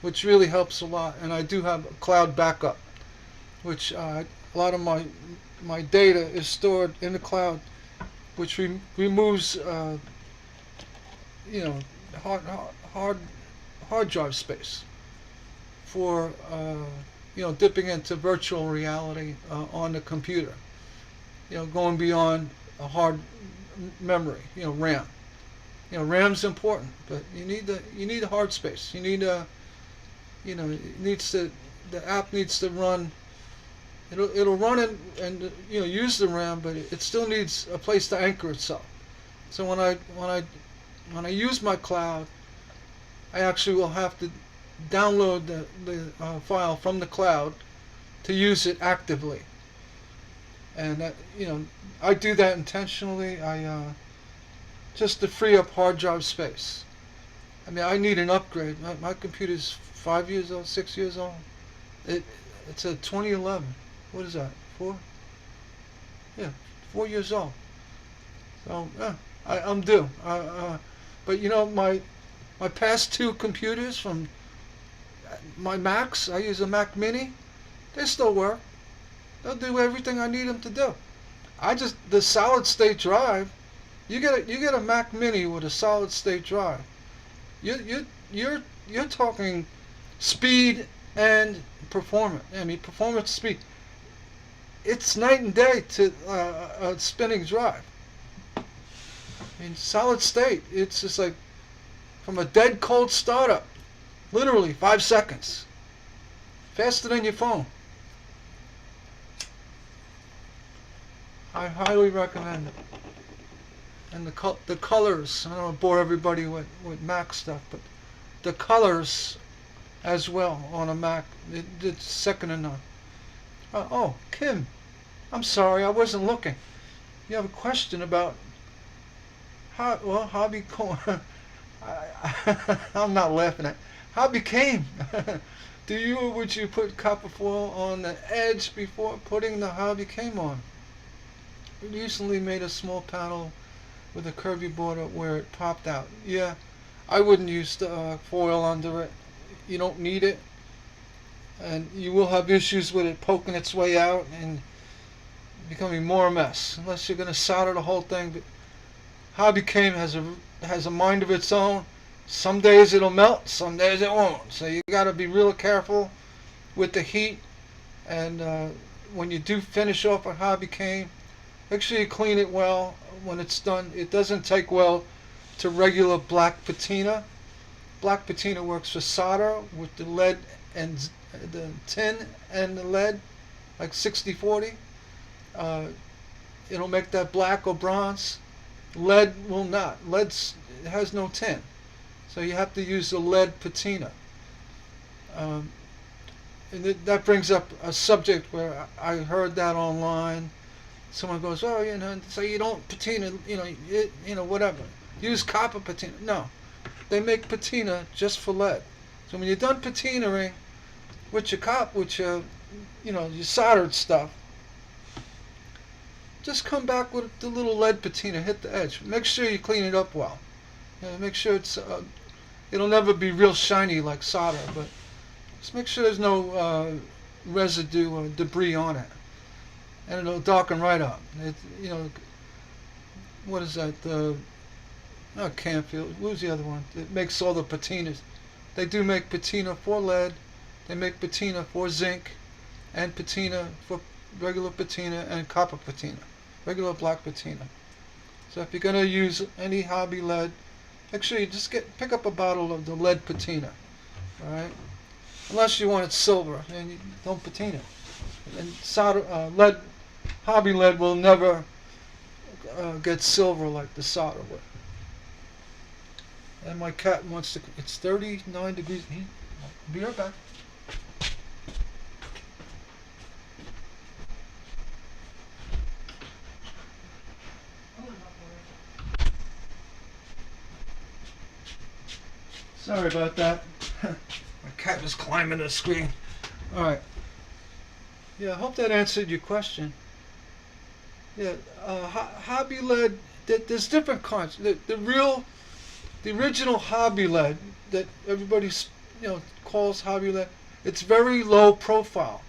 which really helps a lot, and I do have a cloud backup, which a lot of my data is stored in the cloud, which removes hard drive space for dipping into virtual reality on the computer. Going beyond a hard memory, RAM. RAM's important, but you need the hard space. You need the app needs to run. It'll run and use the RAM, but it still needs a place to anchor itself. So when I use my cloud, I actually will have to download the file from the cloud to use it actively. And that, I do that intentionally. Just to free up hard drive space. I mean, I need an upgrade. My computer's 5 years old, 6 years old. It's a 2011. What is that? 4? Yeah, 4 years old. So I'm due. But my past 2 computers from my Macs, I use a Mac Mini. They still work. They'll do everything I need them to do. The solid state drive. You get a Mac Mini with a solid state drive. You're talking speed and performance. I mean, performance, speed. It's night and day to a spinning drive. I mean, solid state. It's just like from a dead cold startup. Literally 5 seconds. Faster than your phone. I highly recommend it. And the colors, I don't want to bore everybody with Mac stuff, but the colors as well on a Mac, it's second to none. Oh, Kim, I'm sorry, I wasn't looking. You have a question about hobby I'm not laughing at. Hobby came. Would you put copper foil on the edge before putting the hobby came on? We recently made a small panel with a curvy border where it popped out. Yeah, I wouldn't use the foil under it. You don't need it, and you will have issues with it poking its way out and becoming more a mess unless you're going to solder the whole thing. But hobby came has a mind of its own. Some days it'll melt, some days it won't. So you got to be real careful with the heat. And when you do finish off a hobby cane, make sure you clean it well when it's done. It doesn't take well to regular black patina. Black patina works for solder with the lead and the tin and the lead, like 60-40. It'll make that black or bronze. Lead will not. It has no tin. So you have to use the lead patina. And that brings up a subject where I heard that online. Someone goes, oh, so you don't patina, whatever. Use copper patina. No, they make patina just for lead. So when you're done patinaing with your your soldered stuff, just come back with the little lead patina, hit the edge. Make sure you clean it up well. Make sure it'll never be real shiny like solder, but just make sure there's no residue or debris on it. And it'll darken right up. What is that? Not Canfield. Who's the other one? It makes all the patinas. They do make patina for lead. They make patina for zinc, and patina for regular patina and copper patina, regular black patina. So if you're going to use any hobby lead, make sure you just pick up a bottle of the lead patina. All right. Unless you want it silver, and you don't patina. And hobby lead will never get silver like the solder would. And my cat wants to. It's 39 degrees. Be right back. Sorry about that. My cat was climbing the screen. All right. Yeah, I hope that answered your question. Yeah, hobby lead. There's different kinds. The original hobby lead that everybody calls hobby lead. It's very low profile,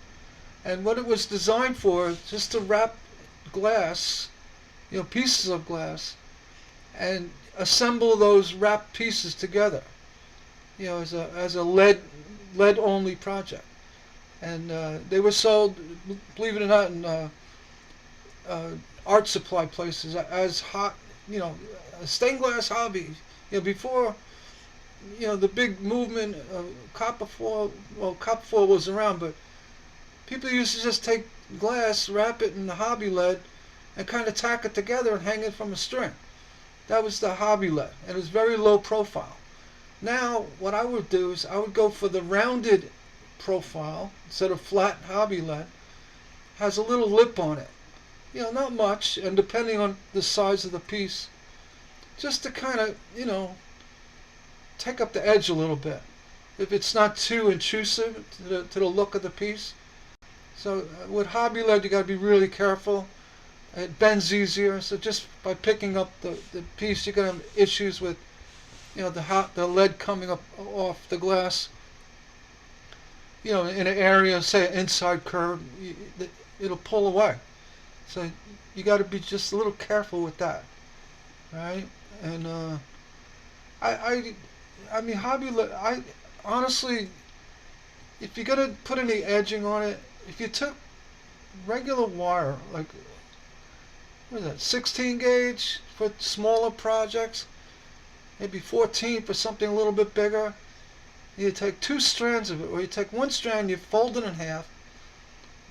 and what it was designed for is just to wrap glass, pieces of glass, and assemble those wrapped pieces together. As a lead only project. And they were sold, believe it or not, in art supply places as a stained glass hobby. Before, the big movement of copper foil. Well, copper foil was around, but people used to just take glass, wrap it in the hobby lead, and kind of tack it together and hang it from a string. That was the hobby lead, and it was very low profile. Now, what I would do is I would go for the rounded profile instead of flat hobby lead. Has a little lip on it. Not much, and depending on the size of the piece, just to kind of, take up the edge a little bit. If it's not too intrusive to the look of the piece. So with hobby lead, you got to be really careful. It bends easier, so just by picking up the piece, you're going to have issues with the lead coming up off the glass, in an area, say an inside curve, it'll pull away. So you got to be just a little careful with that, right? And I mean, hobby lead. I honestly, if you're gonna put any edging on it, if you took regular wire, like what is that, 16 gauge for smaller projects. maybe 14 for something a little bit bigger. You take 2 strands of it, or you take 1 strand, you fold it in half,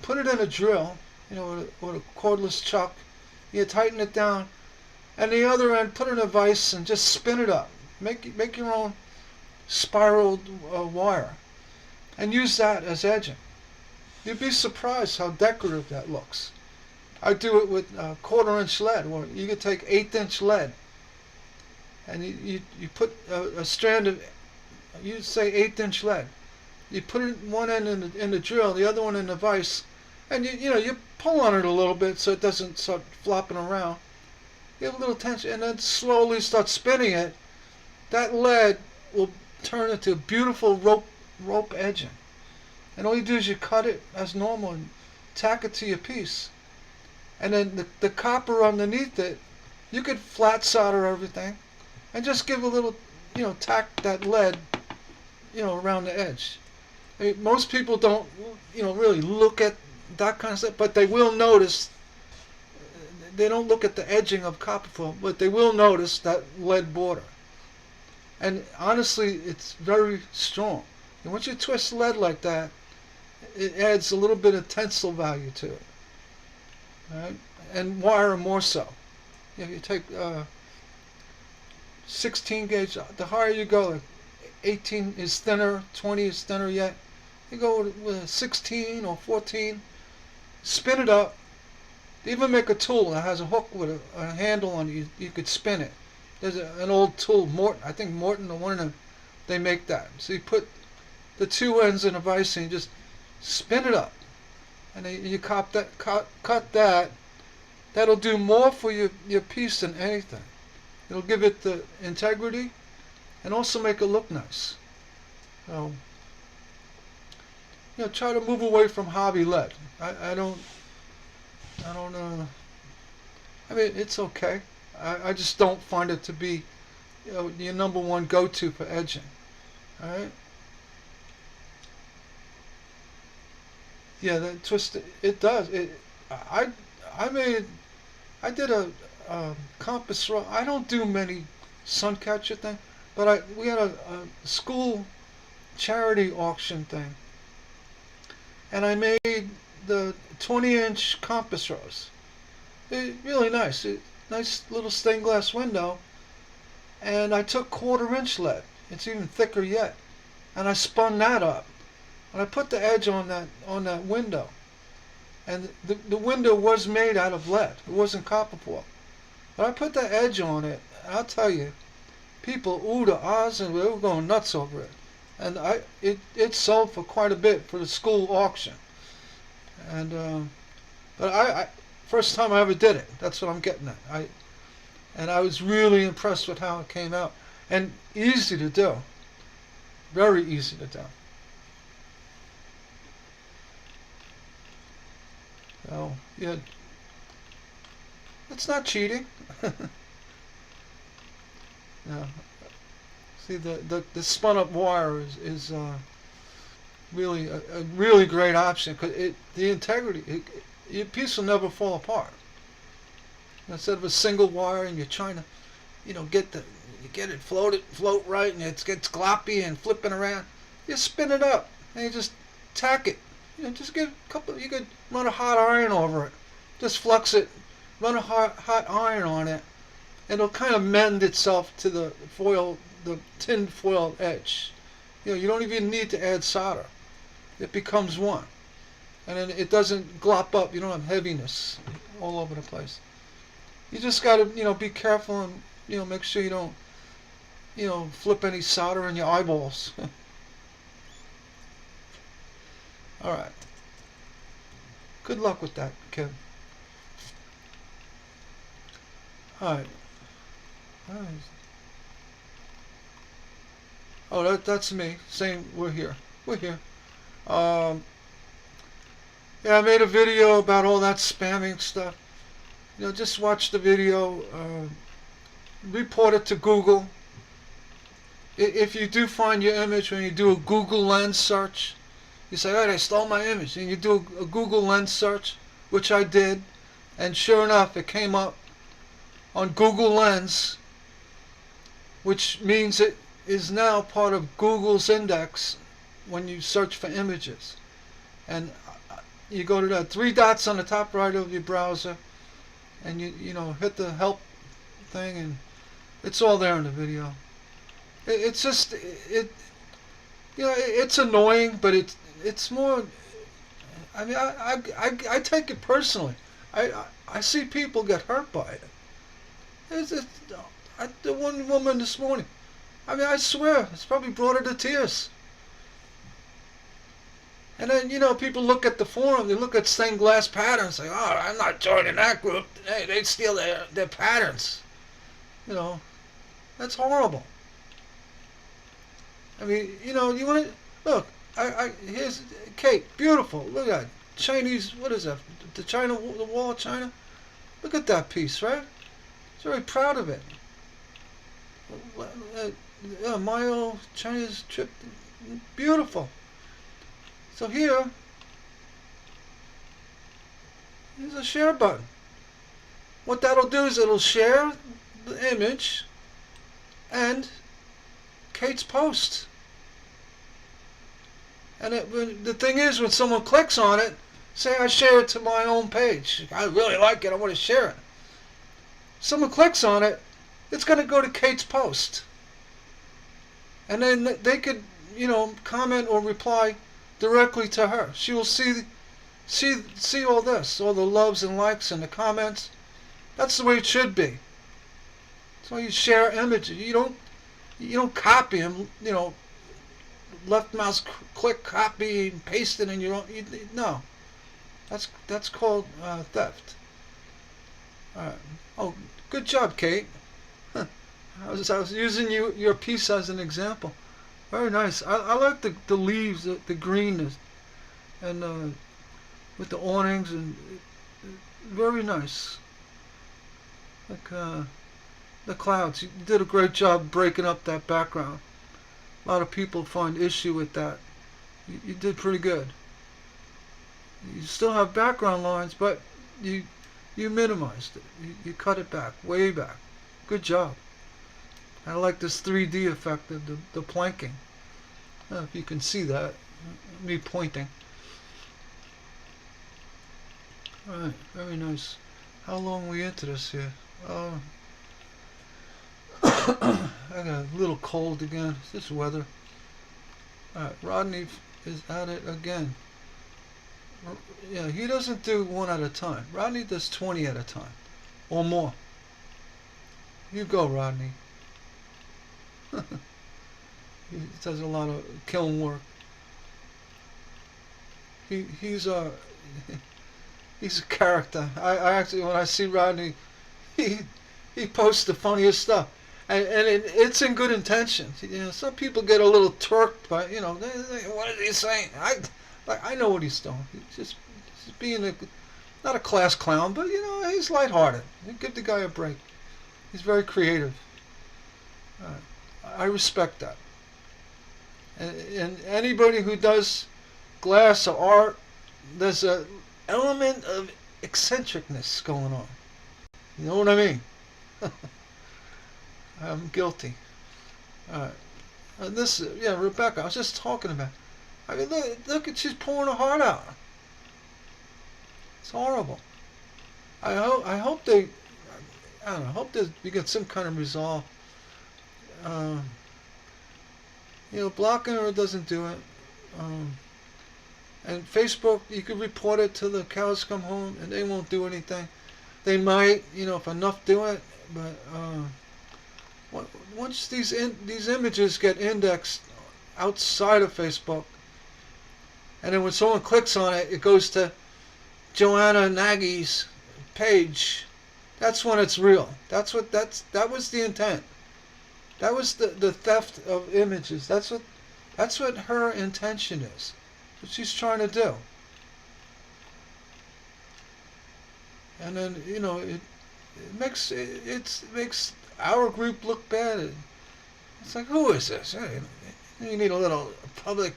put it in a drill, with a cordless chuck. You tighten it down, and the other end, put it in a vise and just spin it up. Make your own spiraled wire, and use that as edging. You'd be surprised how decorative that looks. I do it with 1/4-inch lead, or you could take 1/8-inch lead, and you put a strand of, you say 1/8-inch lead. You put it one end in the drill, the other one in the vise, and you pull on it a little bit so it doesn't start flopping around. You have a little tension, and then slowly start spinning it. That lead will turn into beautiful rope edging. And all you do is you cut it as normal and tack it to your piece. And then the copper underneath it, you could flat solder everything and just give a little, tack that lead, around the edge. I mean, most people don't, really look at that kind of stuff, but they will notice. They don't look at the edging of copper foil, but they will notice that lead border. And honestly, it's very strong. And once you twist lead like that, it adds a little bit of tensile value to it. Right? And wire more so. You take 16 gauge, the higher you go, like 18 is thinner, 20 is thinner yet. You go with a 16 or 14, spin it up. They even make a tool that has a hook with a handle on it. You could spin it. There's an old tool, Morton. I think Morton or one of them, they make that. So you put the 2 ends in a vise and you just spin it up, and then you cut that. That'll do more for your piece than anything. It'll give it the integrity and also make it look nice. So, try to move away from hobby lead. I don't I mean, it's okay. I just don't find it to be, your number one go-to for edging. All right. Yeah, that twist. It does. I did a compass row. I don't do many sun catcher thing, but we had a school charity auction thing, and I made the 20-inch compass rose. Really nice. Nice little stained glass window, and I took 1/4-inch lead. It's even thicker yet, and I spun that up, and I put the edge on that window. And the window was made out of lead. It wasn't copper foil. But I put the edge on it. I'll tell you, people oohed and ahs, and we were going nuts over it. And it sold for quite a bit for the school auction. And but I first time I ever did it. That's what I'm getting at. I was really impressed with how it came out, and easy to do. Very easy to do. So, yeah, it's not cheating. No. See, the spun up wire is really a really great option, because the integrity, your piece will never fall apart. Instead of a single wire and you're trying to, get it float right, and it gets gloppy and flipping around, you spin it up and you just tack it. Just get a couple. You could run a hot iron over it. Just flux it. Run a hot iron on it, and it'll kind of mend itself to the tin foil edge. You don't even need to add solder. It becomes one, and then it doesn't glop up. You don't have heaviness all over the place. You just got to be careful and make sure you don't flip any solder in your eyeballs. All right. Good luck with that, kid. All right. Oh, that's me. Same. We're here. Yeah, I made a video about all that spamming stuff. Just watch the video. Report it to Google. If you do find your image when you do a Google Lens search, you say, "Oh, they stole my image," and you do a Google Lens search, which I did, and sure enough, it came up on Google Lens. which means it is now part of Google's index when you search for images. And you go to the three dots on the top right of your browser, and you know, hit the help thing, and it's all there in the video. It's just you know, it's annoying, but it's more. I mean, I take it personally. I see people get hurt by it. The one woman this morning, I mean, I swear, it's probably brought her to tears. And then, you know, people look at the forum, they look at stained glass patterns, say, oh, I'm not joining that group. Hey, they steal their patterns. You know, that's horrible. I mean, you know, you want to, look, here's Kate, beautiful. Look at that. Chinese, what is that? The Wall of China? Look at that piece, right? He's very proud of it. Mayo, China's trip, beautiful. So here's a share button. What that'll do is it'll share the image and Kate's post. And the thing is, when someone clicks on it, say I share it to my own page. I really like it, I want to share it. Someone clicks on it, it's going to go to Kate's post. And then they could, you know, comment or reply directly to her. She will see all this, all the loves and likes and the comments. That's the way it should be. That's why you share images. You don't copy them, you know, left mouse click, copy, and paste it in your own. No, that's called theft. All right. Oh, good job, Kate. Huh. I was using your piece as an example. Very nice. I like the leaves, the green, and with the awnings, and very nice. Like the clouds. You did a great job breaking up that background. A lot of people find issue with that. You did pretty good. You still have background lines, but you minimized it. You cut it back, way back. Good job. I like this 3D effect of the planking. If you can see that, me pointing. Alright, very nice. How long are we into this here? I got a little cold again. It's this weather. Alright, Rodney is at it again. Yeah, he doesn't do one at a time. Rodney does 20 at a time. Or more. You go, Rodney. He does a lot of kiln work. He's a character. I actually, when I see Rodney, he posts the funniest stuff, and it's in good intentions. You know, some people get a little turked by, you know, what is he saying? I know what he's doing. He's just being not a class clown, but you know, he's lighthearted. You give the guy a break. He's very creative. I respect that. And anybody who does glass or art, there's an element of eccentricness going on. You know what I mean? I'm guilty. Alright. And this, yeah, Rebecca, I was just talking about. I mean, look at, she's pouring her heart out. It's horrible. I hope they, I don't know, I hope we get some kind of resolve. You know, blocking her doesn't do it. And Facebook, you could report it till the cows come home, and they won't do anything. They might, you know, if enough do it, but once these images get indexed outside of Facebook, and then when someone clicks on it, it goes to Joanna Nagy's page. That's when it's real. That was the intent. That was the theft of images. That's what her intention is. What she's trying to do. And then, you know, it makes our group look bad. It's like, who is this? You need a little public,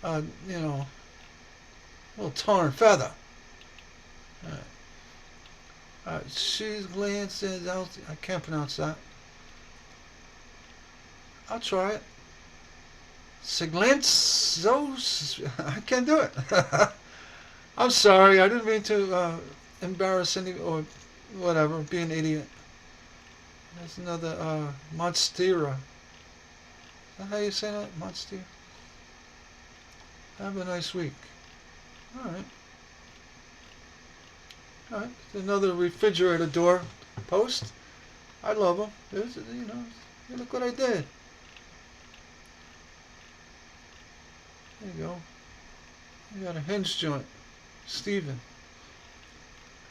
you know, little tar and feather. She's Lance. I can't pronounce that. I'll try it. Siglanzos. I can't do it. I'm sorry. I didn't mean to embarrass any or whatever. Be an idiot. There's another Monstera. Is that how you say that? Monstera. Have a nice week. All right. All right. Another refrigerator door post. I love them. There's, look what I did. There you go. You got a hinge joint. Steven.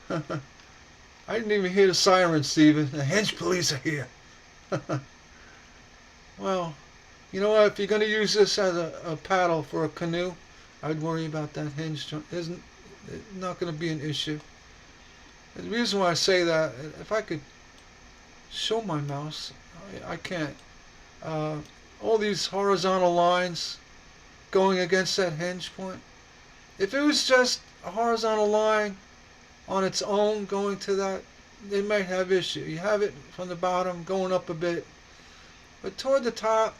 I didn't even hear the siren, Steven. The hinge police are here. Well, you know what? If you're going to use this as a paddle for a canoe, I'd worry about that hinge joint. It's not going to be an issue. The reason why I say that, if I could show my mouse, I can't. All these horizontal lines going against that hinge point. If it was just a horizontal line on its own going to that, they might have issue. You have it from the bottom going up a bit, but toward the top,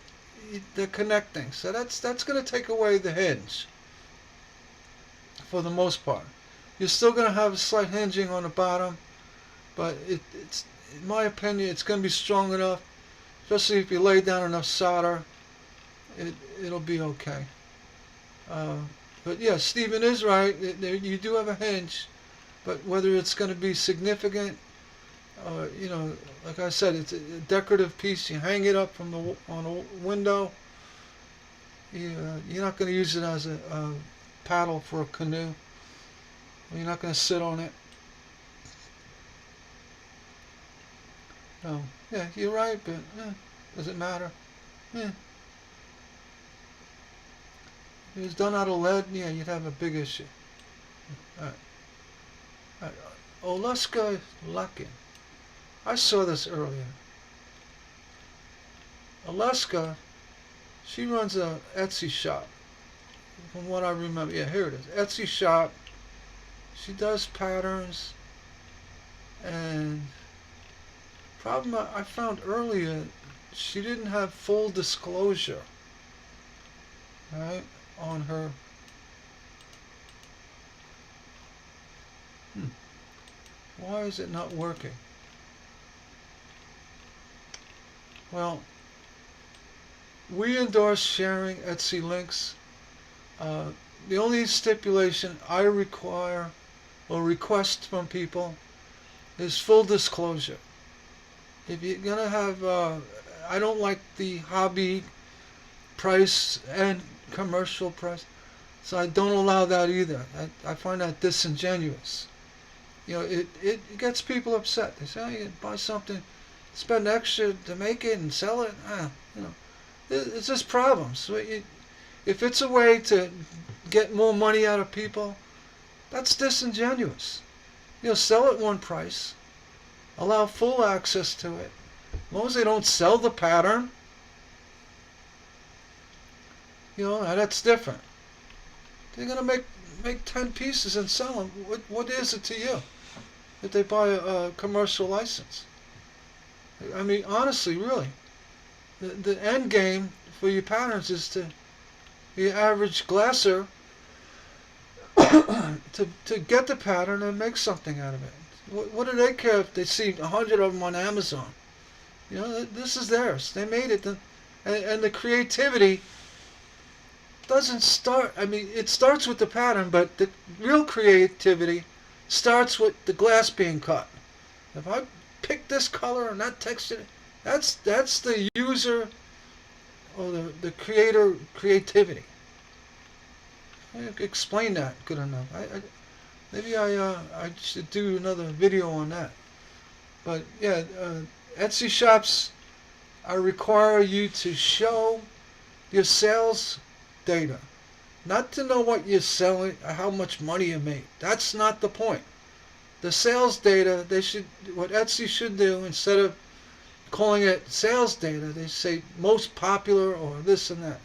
they're connecting. So that's going to take away the hinge for the most part. You're still going to have a slight hinging on the bottom, but it's in my opinion, it's going to be strong enough, especially if you lay down enough solder, it'll be okay. But yeah, Stephen is right. You do have a hinge, but whether it's going to be significant, like I said, it's a decorative piece. You hang it up on a window. You're not going to use it as a paddle for a canoe. You're not going to sit on it. No. Yeah, you're right, but does it matter? If it was done out of lead, yeah, you'd have a big issue. All right. Olaska Luckin. I saw this earlier. Alaska, she runs a Etsy shop. From what I remember, yeah, here it is. Etsy shop. She does patterns, and problem I found earlier, she didn't have full disclosure, right, on her. Why is it not working? Well, we endorse sharing Etsy links. The only stipulation I require or request from people is full disclosure. If you're going to have, I don't like the hobby price and commercial price, so I don't allow that either. I find that disingenuous. It gets people upset. They say, oh, you buy something, spend extra to make it and sell it. It's just problems. So if it's a way to get more money out of people, that's disingenuous. Sell at one price, allow full access to it. As long as they don't sell the pattern, that's different. They're going to make 10 pieces and sell them. What is it to you if they buy a commercial license? I mean, honestly, really, the end game for your patterns is to the average glasser to get the pattern and make something out of it. What do they care if they see 100 of them on Amazon? This is theirs. They made it. And the creativity doesn't start, it starts with the pattern, but the real creativity starts with the glass being cut. If I pick this color and that texture, that's the user or the creator creativity. I explain that good enough. Maybe I should do another video on that. But yeah, Etsy shops, I require you to show your sales data, not to know what you're selling or how much money you make. That's not the point. The sales data, what Etsy should do, instead of calling it sales data, they say most popular or this and that.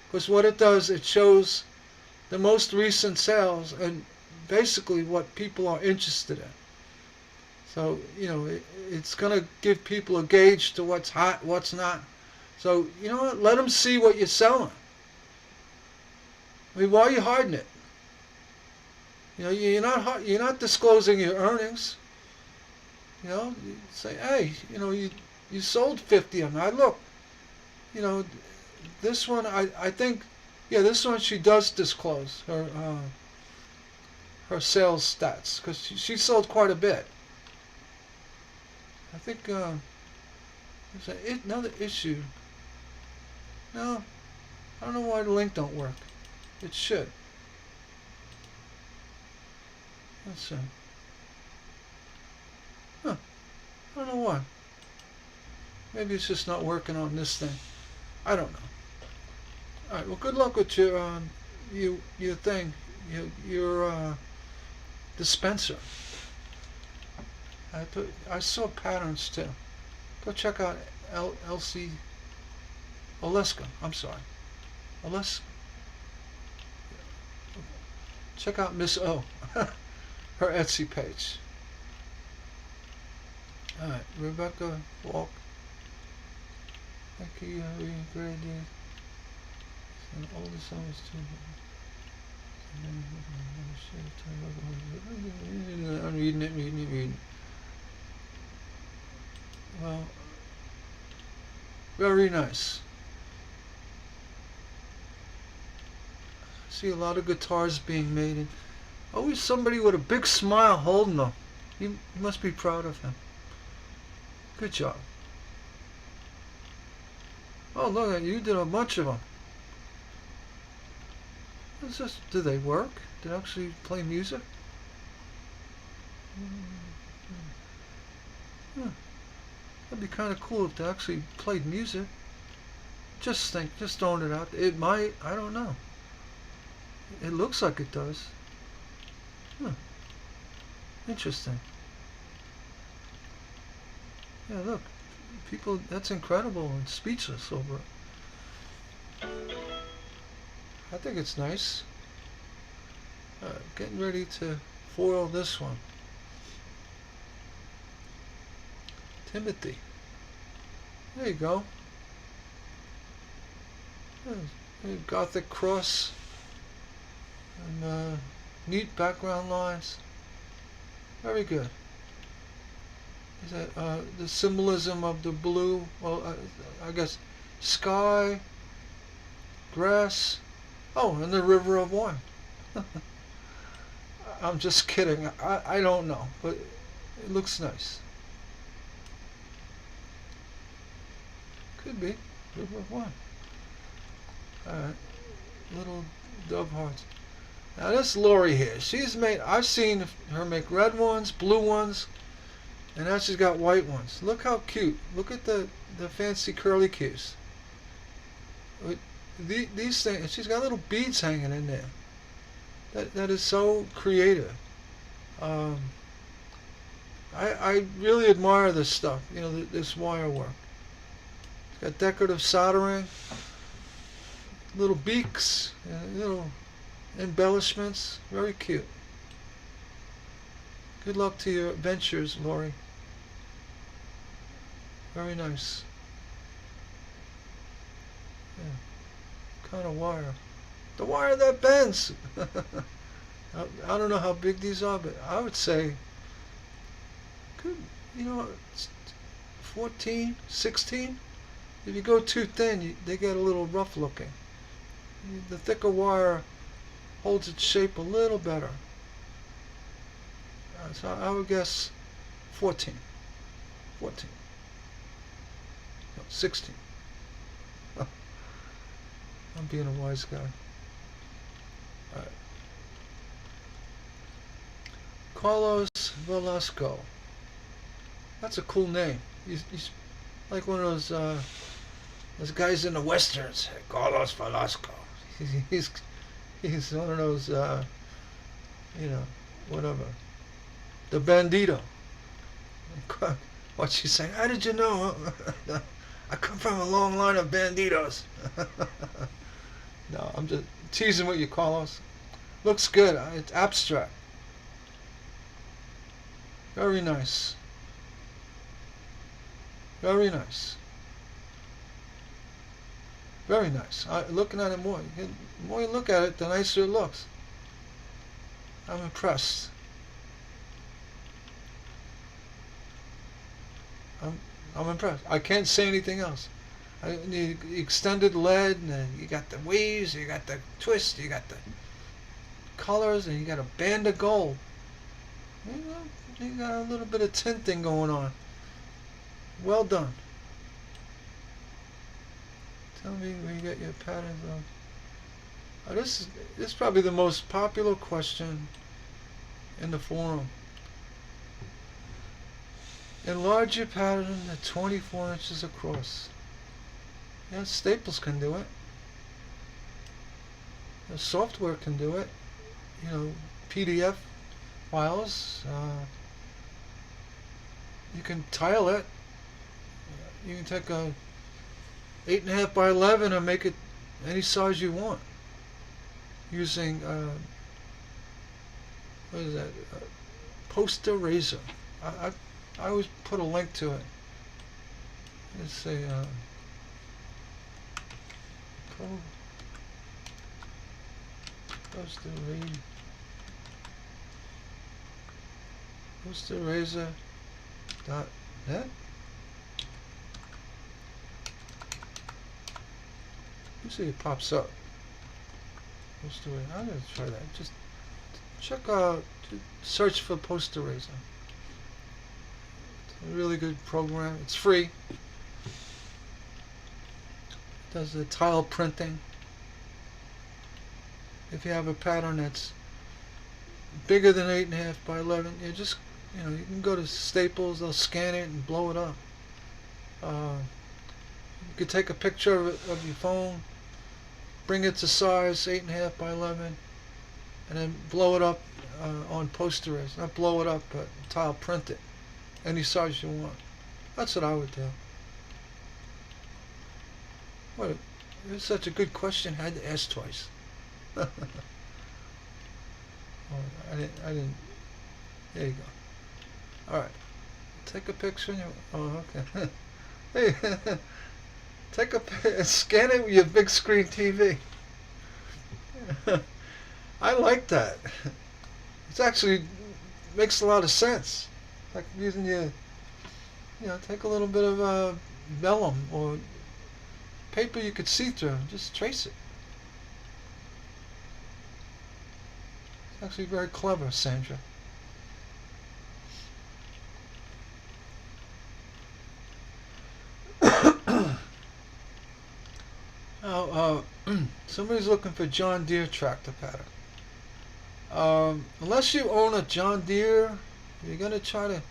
Because what it does, it shows the most recent sales and basically what people are interested in. So, it's going to give people a gauge to what's hot, what's not. So, you know what? Let them see what you're selling. I mean, why are you hiding it? You know, you're not disclosing your earnings. You know, you say, hey, you know, you sold 50 of them. I look, you know, this one I think, yeah, this one she does disclose her sales stats because she sold quite a bit. I think there's another issue. No, I don't know why the link don't work. It should. Let's see. Huh. I don't know why. Maybe it's just not working on this thing. I don't know. All right. Well, good luck with your thing, your dispenser. I saw patterns too. Go check out Elsie Oleska. I'm sorry, Oleska. Check out Miss O, her Etsy page. All right, Rebecca Walk. Thank you. Great idea. And all the songs too. I'm reading it. Well, very nice. I see a lot of guitars being made, and always somebody with a big smile holding them. You must be proud of him. Good job. Oh, look, you did a bunch of them. What's this? Do they work? Do they actually play music? Huh. That'd be kind of cool if they actually played music. Just throwing it out. It might, I don't know. It looks like it does. Huh. Interesting. Yeah, look. People, that's incredible and speechless over it. I think it's nice. Getting ready to foil this one. Timothy. There you go. Gothic cross. And neat background lines. Very good. Is that the symbolism of the blue? Well, I guess sky, grass. Oh, and the river of wine. I'm just kidding. I don't know, but it looks nice. Could be river of wine. All right, little dove hearts. Now this Lori here, I've seen her make red ones, blue ones, and now she's got white ones. Look how cute. Look at the fancy curly cues. These things, she's got little beads hanging in there. That is so creative. I really admire this stuff. You know, this wire work. It's got decorative soldering, little beaks, little embellishments. Very cute. Good luck to your ventures, Lori. Very nice. Yeah. Kind of wire. The wire that bends. I don't know how big these are, but I would say, good, you know, 14, 16. If you go too thin, they get a little rough looking. The thicker wire holds its shape a little better. So I would guess 14. 14. No, 16. I'm being a wise guy. All right. Carlos Velasco. That's a cool name. He's like one of those guys in the westerns. Carlos Velasco. He's one of those, you know, whatever. The bandito. What's she saying? How did you know? I come from a long line of banditos. No, I'm just teasing with you, Carlos. Looks good. It's abstract. Very nice. Very nice. Very nice. Looking at it more, the more you look at it, the nicer it looks. I'm impressed. I'm impressed. I can't say anything else. The extended lead, and you got the weaves, you got the twist, you got the colors, and you got a band of gold. You got a little bit of tinting going on. Well done. Tell me where you get your patterns on. Oh, this is probably the most popular question in the forum. Enlarge your pattern to 24 inches across. Yeah, Staples can do it. The software can do it. You know, PDF files. You can tile it. You can take a 8.5 by 11 and make it any size you want using what is that? Posterizer. I always put a link to it. Let's say Posterizer.net. Usually it pops up. I'm gonna try that. Just check out, search for Posterizer. It's a really good program. It's free. It does the tile printing. If you have a pattern that's bigger than 8.5 by 11, you can go to Staples. They'll scan it and blow it up. You could take a picture of your phone, bring it to size 8.5 by 11, and then blow it up on Posterizer. Not blow it up, but tile print it any size you want. That's what I would do. It was such a good question. I had to ask twice. I didn't. There you go. All right. Take a picture. Oh, okay. Hey, take a scan it with your big screen TV. I like that. It actually makes a lot of sense. Like using take a little bit of vellum or paper you could see through and just trace it. It's actually very clever, Sandra. Now, somebody's looking for John Deere tractor pattern. Unless you own a John Deere, you're going to try to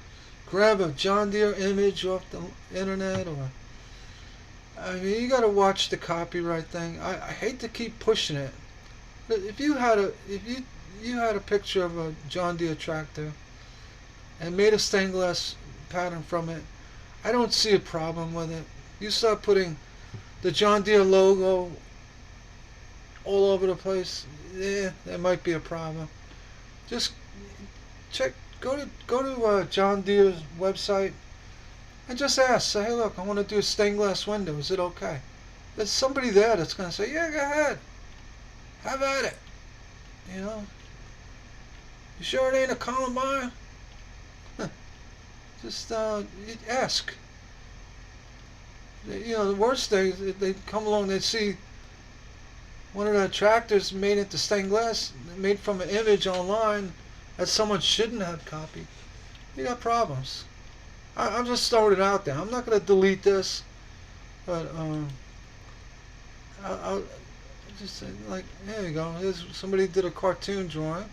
grab a John Deere image off the internet, or you got to watch the copyright thing. I hate to keep pushing it, but if you had a picture of a John Deere tractor and made a stained glass pattern from it, I don't see a problem with it. You start putting the John Deere logo all over the place, there might be a problem. Just go to John Deere's website and just ask. Say, hey, look, I want to do a stained glass window. Is it okay? There's somebody there that's going to say, yeah, go ahead. Have at it. You sure it ain't a Columbine? Just ask. The worst thing is they come along, they see one of the tractors made into stained glass, made from an image online that someone shouldn't have copied. You got problems. I'm just throwing it out there. I'm not going to delete this, but I'll just say, like, there you go. Here's somebody did a cartoon drawing.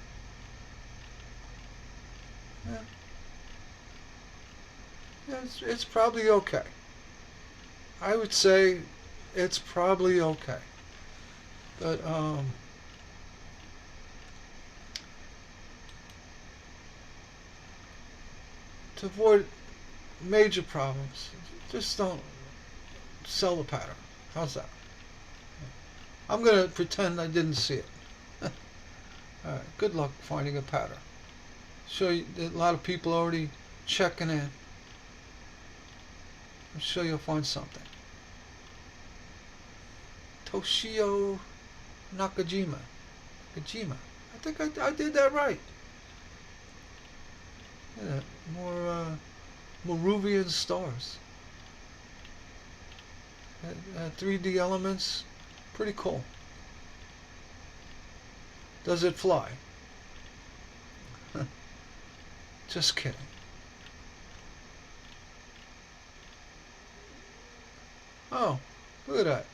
Yeah, it's probably okay. I would say it's probably okay. But to avoid major problems, just don't sell the pattern. How's that? I'm going to pretend I didn't see it. Alright, good luck finding a pattern. Sure, a lot of people already checking in. I'm sure you'll find something. Toshio Nakajima. Nakajima. I think I did that right. Yeah, more Moruvian stars. 3D elements. Pretty cool. Does it fly? Just kidding. Oh, look at that.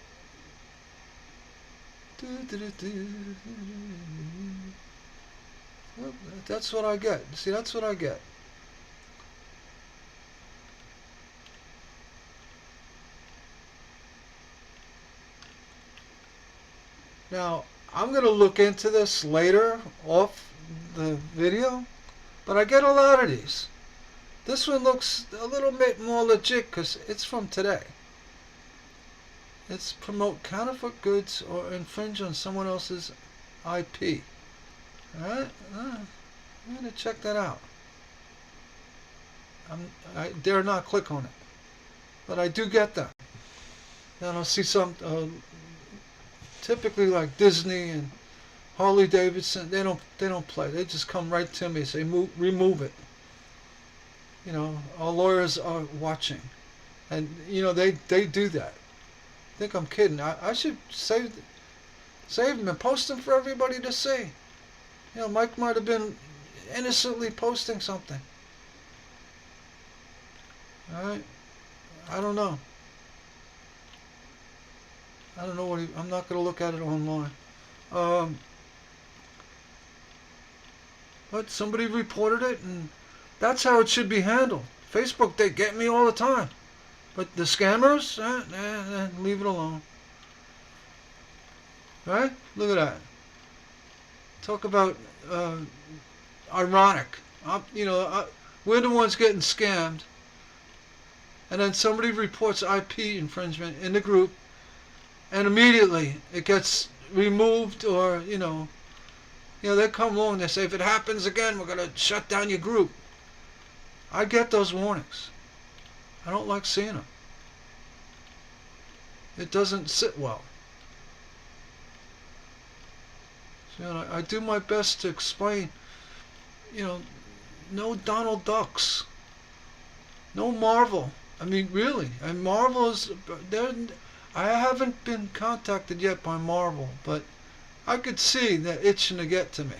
Well, that's what I get. See, that's what I get. Now, I'm going to look into this later off the video, but I get a lot of these. This one looks a little bit more legit because it's from today. It's promote counterfeit goods or infringe on someone else's IP. Alright, I'm going to check that out. I dare not click on it, but I do get them. Then I'll see some, typically like Disney and Harley Davidson. They don't play. They just come right to me and say, remove it. You know, our lawyers are watching, and you know they do that. I think I'm kidding. I should save them and post them for everybody to see. You know, Mike might have been innocently posting something. Alright? I don't know. I don't know what I'm not going to look at it online. But somebody reported it, and that's how it should be handled. Facebook, they get me all the time. But the scammers, leave it alone. Right? Look at that. Talk about ironic. We're the ones getting scammed. And then somebody reports IP infringement in the group, and immediately it gets removed, or they come along and they say, if it happens again, we're going to shut down your group. I get those warnings. I don't like seeing them. It doesn't sit well. So, I do my best to explain, no Donald Ducks. No Marvel. I mean, really. And Marvel is... I haven't been contacted yet by Marvel, but I could see that itching to get to me.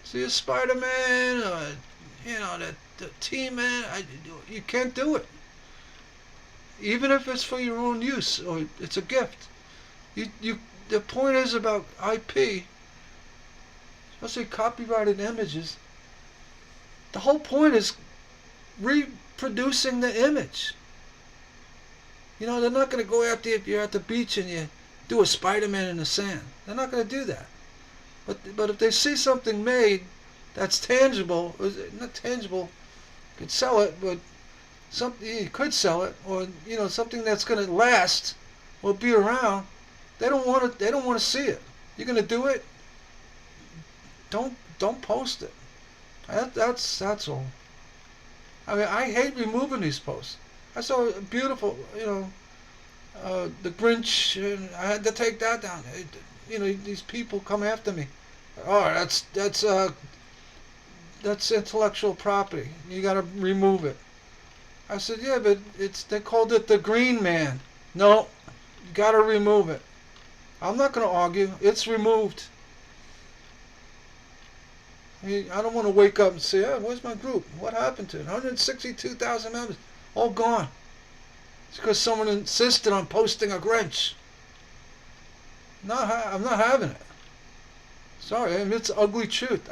See a Spider-Man, the T-Man, you can't do it. Even if it's for your own use, or it's a gift. The point is about IP, especially copyrighted images, the whole point is reproducing the image. They're not going to go after you if you're at the beach and you do a Spider-Man in the sand. They're not going to do that. But if they see something made that's tangible, not tangible, you could sell it, but you could sell it, or something that's going to last or be around. They don't want to. They don't want to see it. You're going to do it. Don't post it. That's all. I mean, I hate removing these posts. I saw a beautiful, the Grinch, and I had to take that down. These people come after me. Oh, that's intellectual property. You got to remove it. I said, yeah, but they called it the Green Man. No, you got to remove it. I'm not going to argue. It's removed. I don't want to wake up and say, oh, where's my group? What happened to it? 162,000 members. All gone. It's because someone insisted on posting a Grinch. I'm not having it. Sorry, I mean, it's ugly truth.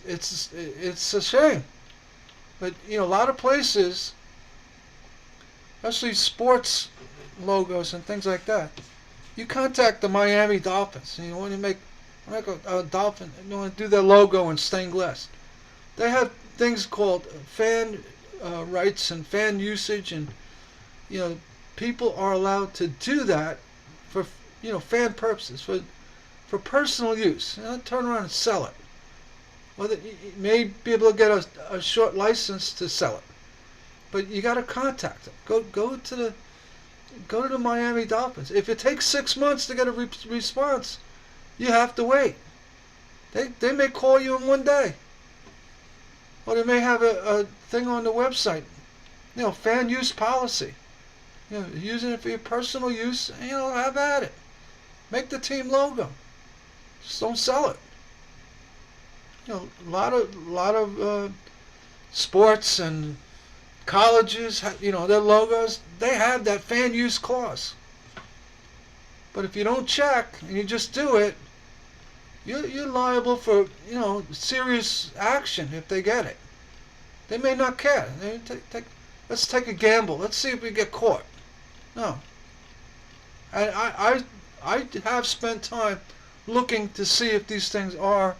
It's a shame. But a lot of places, especially sports logos and things like that, you contact the Miami Dolphins. And you want to make a dolphin, you want to do their logo in stained glass. They have things called fan rights and fan usage, and people are allowed to do that for fan purposes, for personal use. Turn around and sell it. Well, you may be able to get a short license to sell it, but you got to contact them. Go to the go to the Miami Dolphins. If it takes 6 months to get a response, you have to wait. They may call you in one day. Or they may have a thing on the website, fan use policy. Using it for your personal use, have at it. Make the team logo. Just don't sell it. A lot of sports and colleges, their logos, they have that fan use clause. But if you don't check and you just do it, you're liable for serious action if they get it. They may not care. Let's take a gamble. Let's see if we get caught. No. And I have spent time looking to see if these things are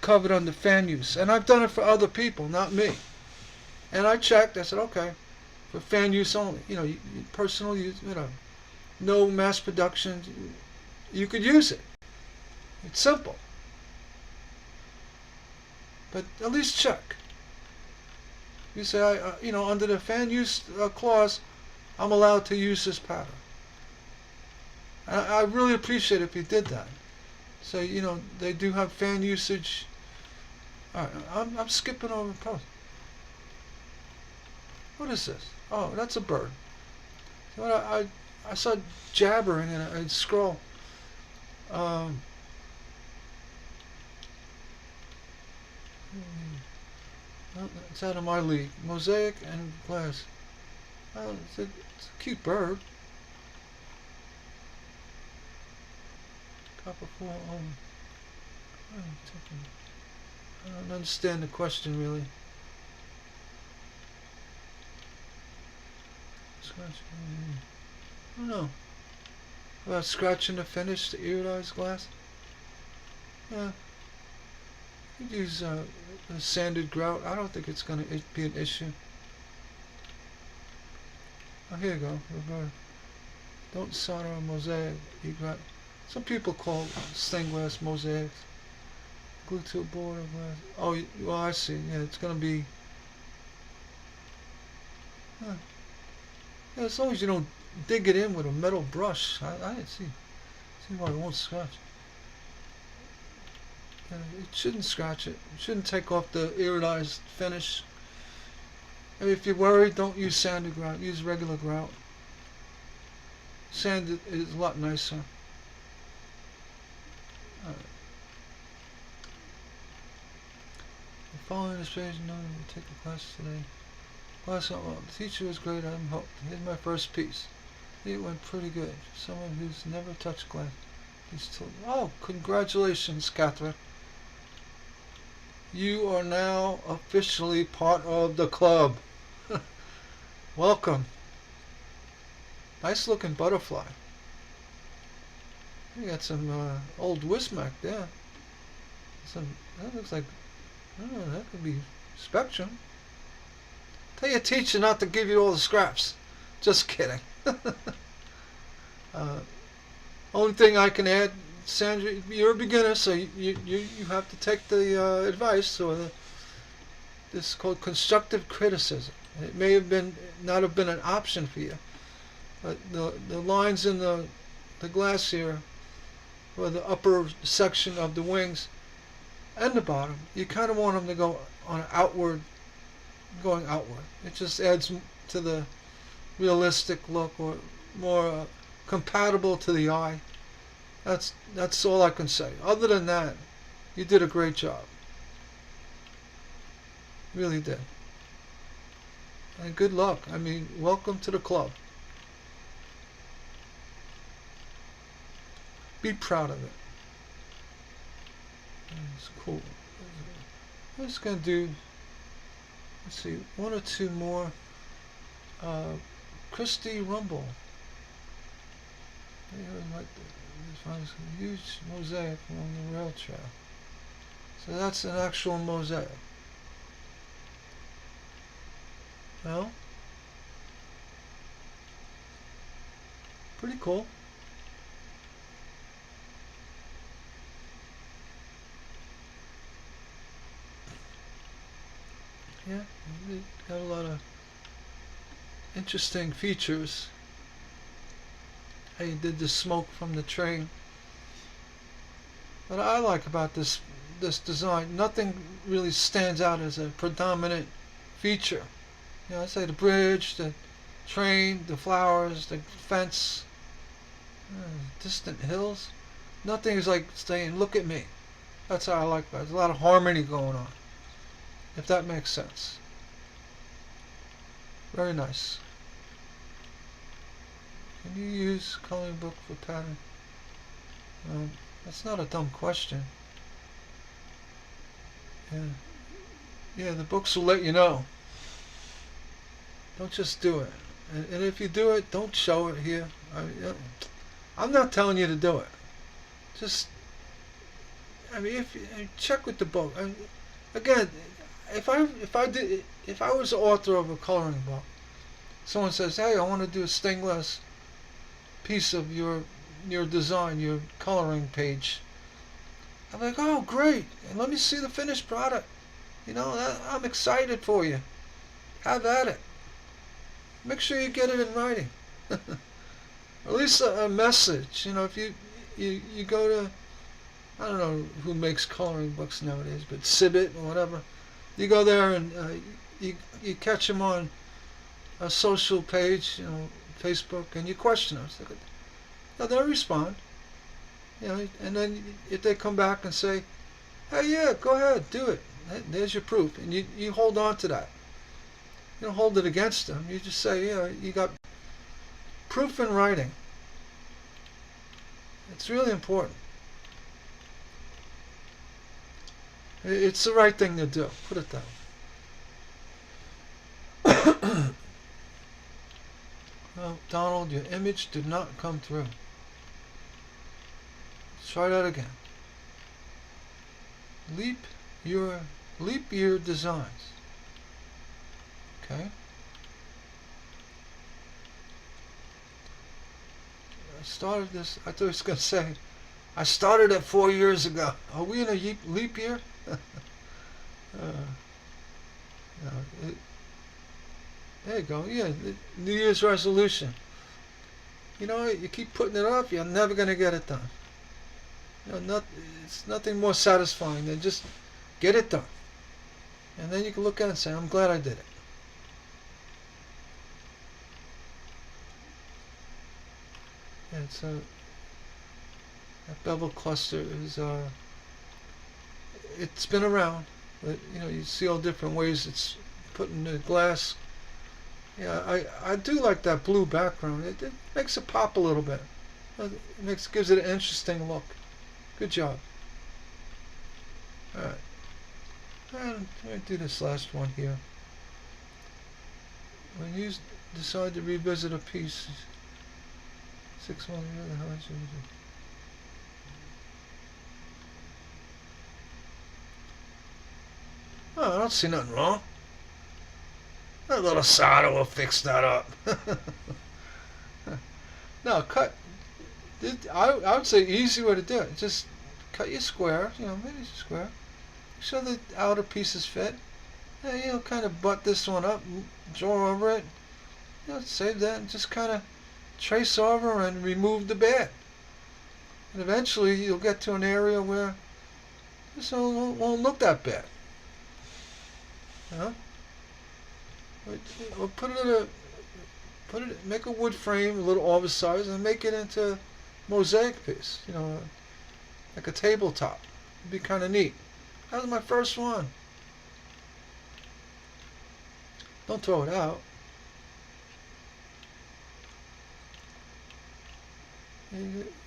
covered under fan use, and I've done it for other people, not me. And I checked. I said, okay, for fan use only. Personal use. No mass production. You could use it. It's simple. But at least check. You say, under the fan use clause, I'm allowed to use this pattern. I really appreciate it if you did that. So, they do have fan usage. All right, I'm skipping over the post. What is this? Oh, that's a bird. I saw jabbering in a scroll. It's out of my league. Mosaic and glass. It's a cute bird. Copper foil. I don't understand the question really. Scratch. I don't know. About scratching the finish, the iridized glass? Yeah. You could use a sanded grout. I don't think it's going to be an issue. Oh, here you go. Don't solder a mosaic. You got. Some people call stained glass mosaics. Glue to a board of glass. Oh, well, I see. Yeah, it's going to be. Huh. Yeah, as long as you don't dig it in with a metal brush. I didn't see why it won't scratch. It shouldn't scratch it. It shouldn't take off the iridized finish. I mean, if you're worried, don't use sanded grout. Use regular grout. Sanded is a lot nicer. The following is page, no, we'll take a class today. Well, the teacher was great. I'm hooked. Here's my first piece. It went pretty good. Someone who's never touched glass. Oh, congratulations, Catherine. You are now officially part of the club. Welcome. Nice looking butterfly. You got some old Wismac there. That looks like, I don't know, that could be Spectrum. Tell your teacher not to give you all the scraps. Just kidding. Only thing I can add, Sandra, you're a beginner, so you have to take the advice or this is called constructive criticism. It may have not have been an option for you, but the lines in the glass here, or the upper section of the wings and the bottom, you kind of want them to go on going outward. It just adds to the realistic look, or more compatible to the eye. That's all I can say. Other than that, you did a great job. Really did. And good luck. I mean, welcome to the club. Be proud of it. It's cool. I'm just going to do, let's see, one or two more. Christy Rumble. There's a huge mosaic along the rail trail. So that's an actual mosaic. Well, pretty cool. Yeah, got a lot of. interesting features. How you did the smoke from the train. What I like about this design, nothing really stands out as a predominant feature. I say the bridge, the train, the flowers, the fence, distant hills. Nothing is like saying, "Look at me." That's how I like that. There's a lot of harmony going on, if that makes sense. Very nice. Can you use coloring book for pattern? That's not a dumb question. Yeah, the books will let you know. Don't just do it. And if you do it, don't show it here. I'm not telling you to do it. Just, if you check with the book. Again, if I was the author of a coloring book, someone says, "Hey, I want to do a stained glass piece of your design, your coloring page." I'm like, "Oh, great! And let me see the finished product. I'm excited for you. Have at it. Make sure you get it in writing, or at least a message. If you go to, I don't know who makes coloring books nowadays, but Sibit or whatever. You go there and you catch them on a social page, Facebook, and you question them. They'll respond. And then if they come back and say, "Hey, yeah, go ahead, do it. There's your proof," and you hold on to that. You don't hold it against them. You just say, "Yeah, you got proof in writing." It's really important. It's the right thing to do. Put it that way. Well, Donald, your image did not come through. Let's try that again. Leap year designs. Okay. I started this. I thought I was going to say, I started it 4 years ago. Are we in a leap year? There you go. Yeah, New Year's resolution. You keep putting it off, you're never going to get it done. It's nothing more satisfying than just get it done. And then you can look at it and say, "I'm glad I did it." And so that bevel cluster is it's been around, but you see all different ways it's put in the glass. Yeah, I do like that blue background. It makes it pop a little bit. It gives it an interesting look. Good job. All right, and I'm going to do this last one here. When you decide to revisit a piece, 6 months later, how much is it? Oh, I don't see nothing wrong. A little solder will fix that up. No, cut. I would say easy way to do it. Just cut your square. Maybe square. Make sure the outer pieces fit. Kind of butt this one up, draw over it. Save that and just kind of trace over and remove the bed. And eventually you'll get to an area where this won't look that bad. Or make a wood frame a little oversized and make it into a mosaic piece. Like a tabletop. It'd be kind of neat. That was my first one. Don't throw it out.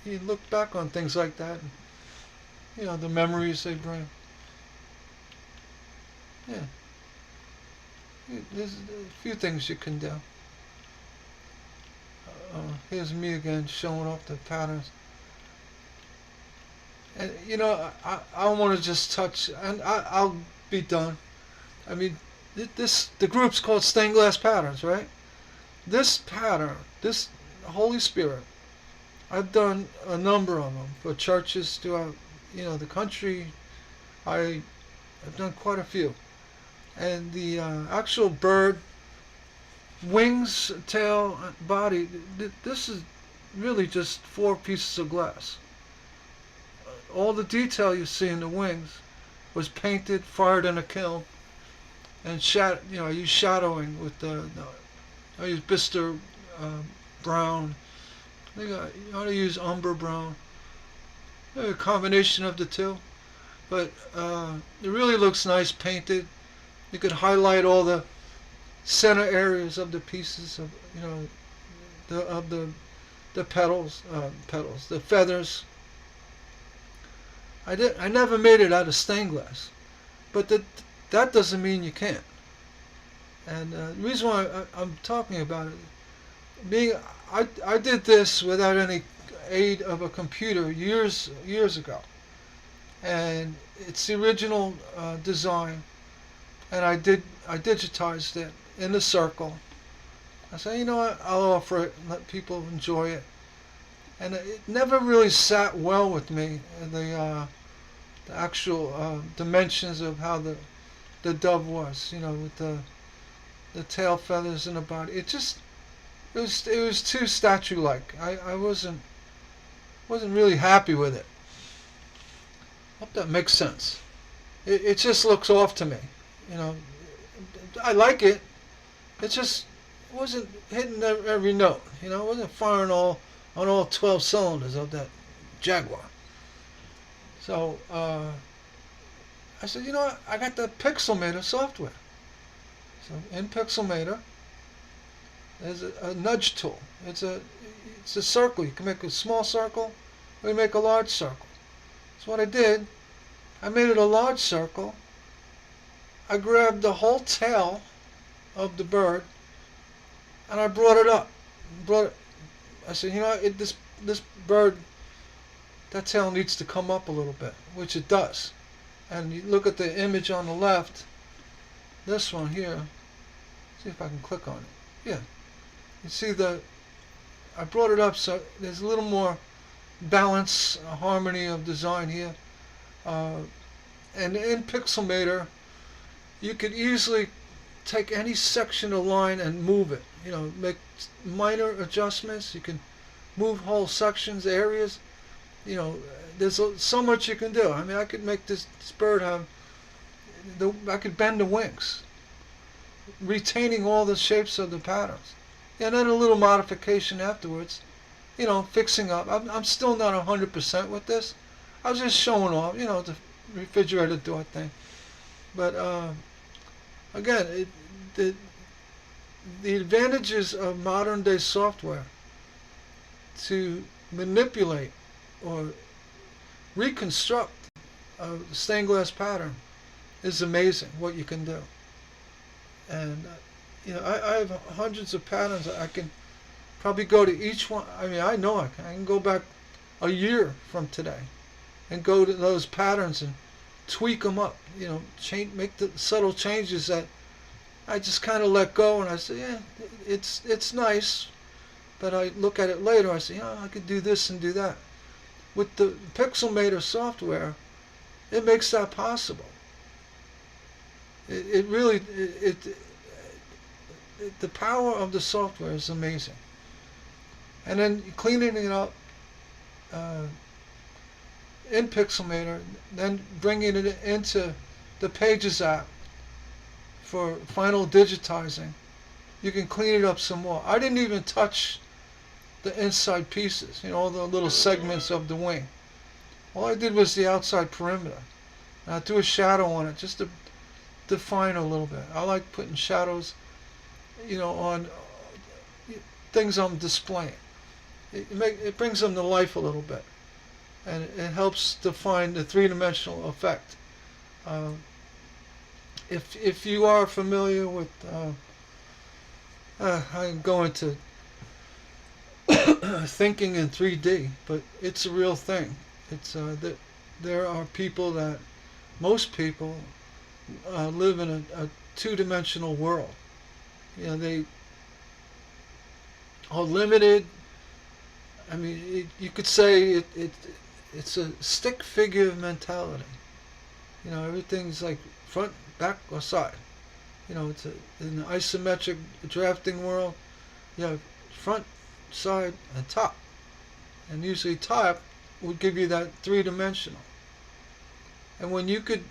You look back on things like that, and, the memories they bring. Yeah. There's a few things you can do. Here's me again showing off the patterns. And I want to just touch, and I'll be done. The group's called Stained Glass Patterns, right? This pattern, this Holy Spirit, I've done a number of them for churches throughout, the country. I've done quite a few. And the actual bird wings, tail, body. This is really just 4 pieces of glass. All the detail you see in the wings was painted, fired in a kiln, and I use shadowing with I use Bister brown. I think I ought to use umber brown. Maybe a combination of the two, but it really looks nice painted. You could highlight all the center areas of the pieces of the petals, the feathers. I never made it out of stained glass, but that doesn't mean you can't. And the reason why I'm talking about it, I did this without any aid of a computer years ago, and it's the original design, and I digitized it in the circle. I said, you know what, I'll offer it and let people enjoy it. And it never really sat well with me, the actual dimensions of how the dove was, with the tail feathers and the body. It was too statue-like. I wasn't really happy with it. Hope that makes sense. It just looks off to me, I like it. It just wasn't hitting every note. It wasn't firing on all 12 cylinders of that Jaguar. So I said, you know what? I got the Pixelmator software. So in Pixelmator, there's a nudge tool. It's a circle. You can make a small circle, or you make a large circle. So what I did, I made it a large circle. I grabbed the whole tail of the bird, and I brought it up. I said, this bird, that tail needs to come up a little bit, which it does. And you look at the image on the left, this one here. See if I can click on it. Yeah. You see I brought it up so there's a little more balance, harmony of design here. And in Pixelmator, you could easily take any section of line and move it. Make minor adjustments. You can move whole sections, areas. There's so much you can do. I mean, I could make this bird have I could bend the wings, retaining all the shapes of the patterns, and then a little modification afterwards. Fixing up. I'm still not 100% with this. I was just showing off. The refrigerator door thing. But again, the advantages of modern day software to manipulate or reconstruct a stained glass pattern is amazing what you can do. And I have hundreds of patterns. I can probably go to each one. I mean, I know I can go back a year from today and go to those patterns and tweak them up, make the subtle changes that I just kind of let go, and I say, yeah, it's nice, but I look at it later, I say, I could do this and do that. With the Pixelmator software, it makes that possible. It really, the power of the software is amazing. And then cleaning it up in Pixelmator, then bringing it into the Pages app for final digitizing, you can clean it up some more. I didn't even touch the inside pieces, all the little segments of the wing. All I did was the outside perimeter. And I threw a shadow on it just to define a little bit. I like putting shadows, on things I'm displaying. It brings them to life a little bit, and it helps define the three-dimensional effect. If you are familiar with, I go into thinking in 3D, but it's a real thing. It's that there are people most people live in a two-dimensional world. They are limited. I mean, you could say it's a stick figure mentality. Everything's like front, back, or side. It's in the isometric drafting world. You have front, side, and top, and usually top would give you that three-dimensional. And when you could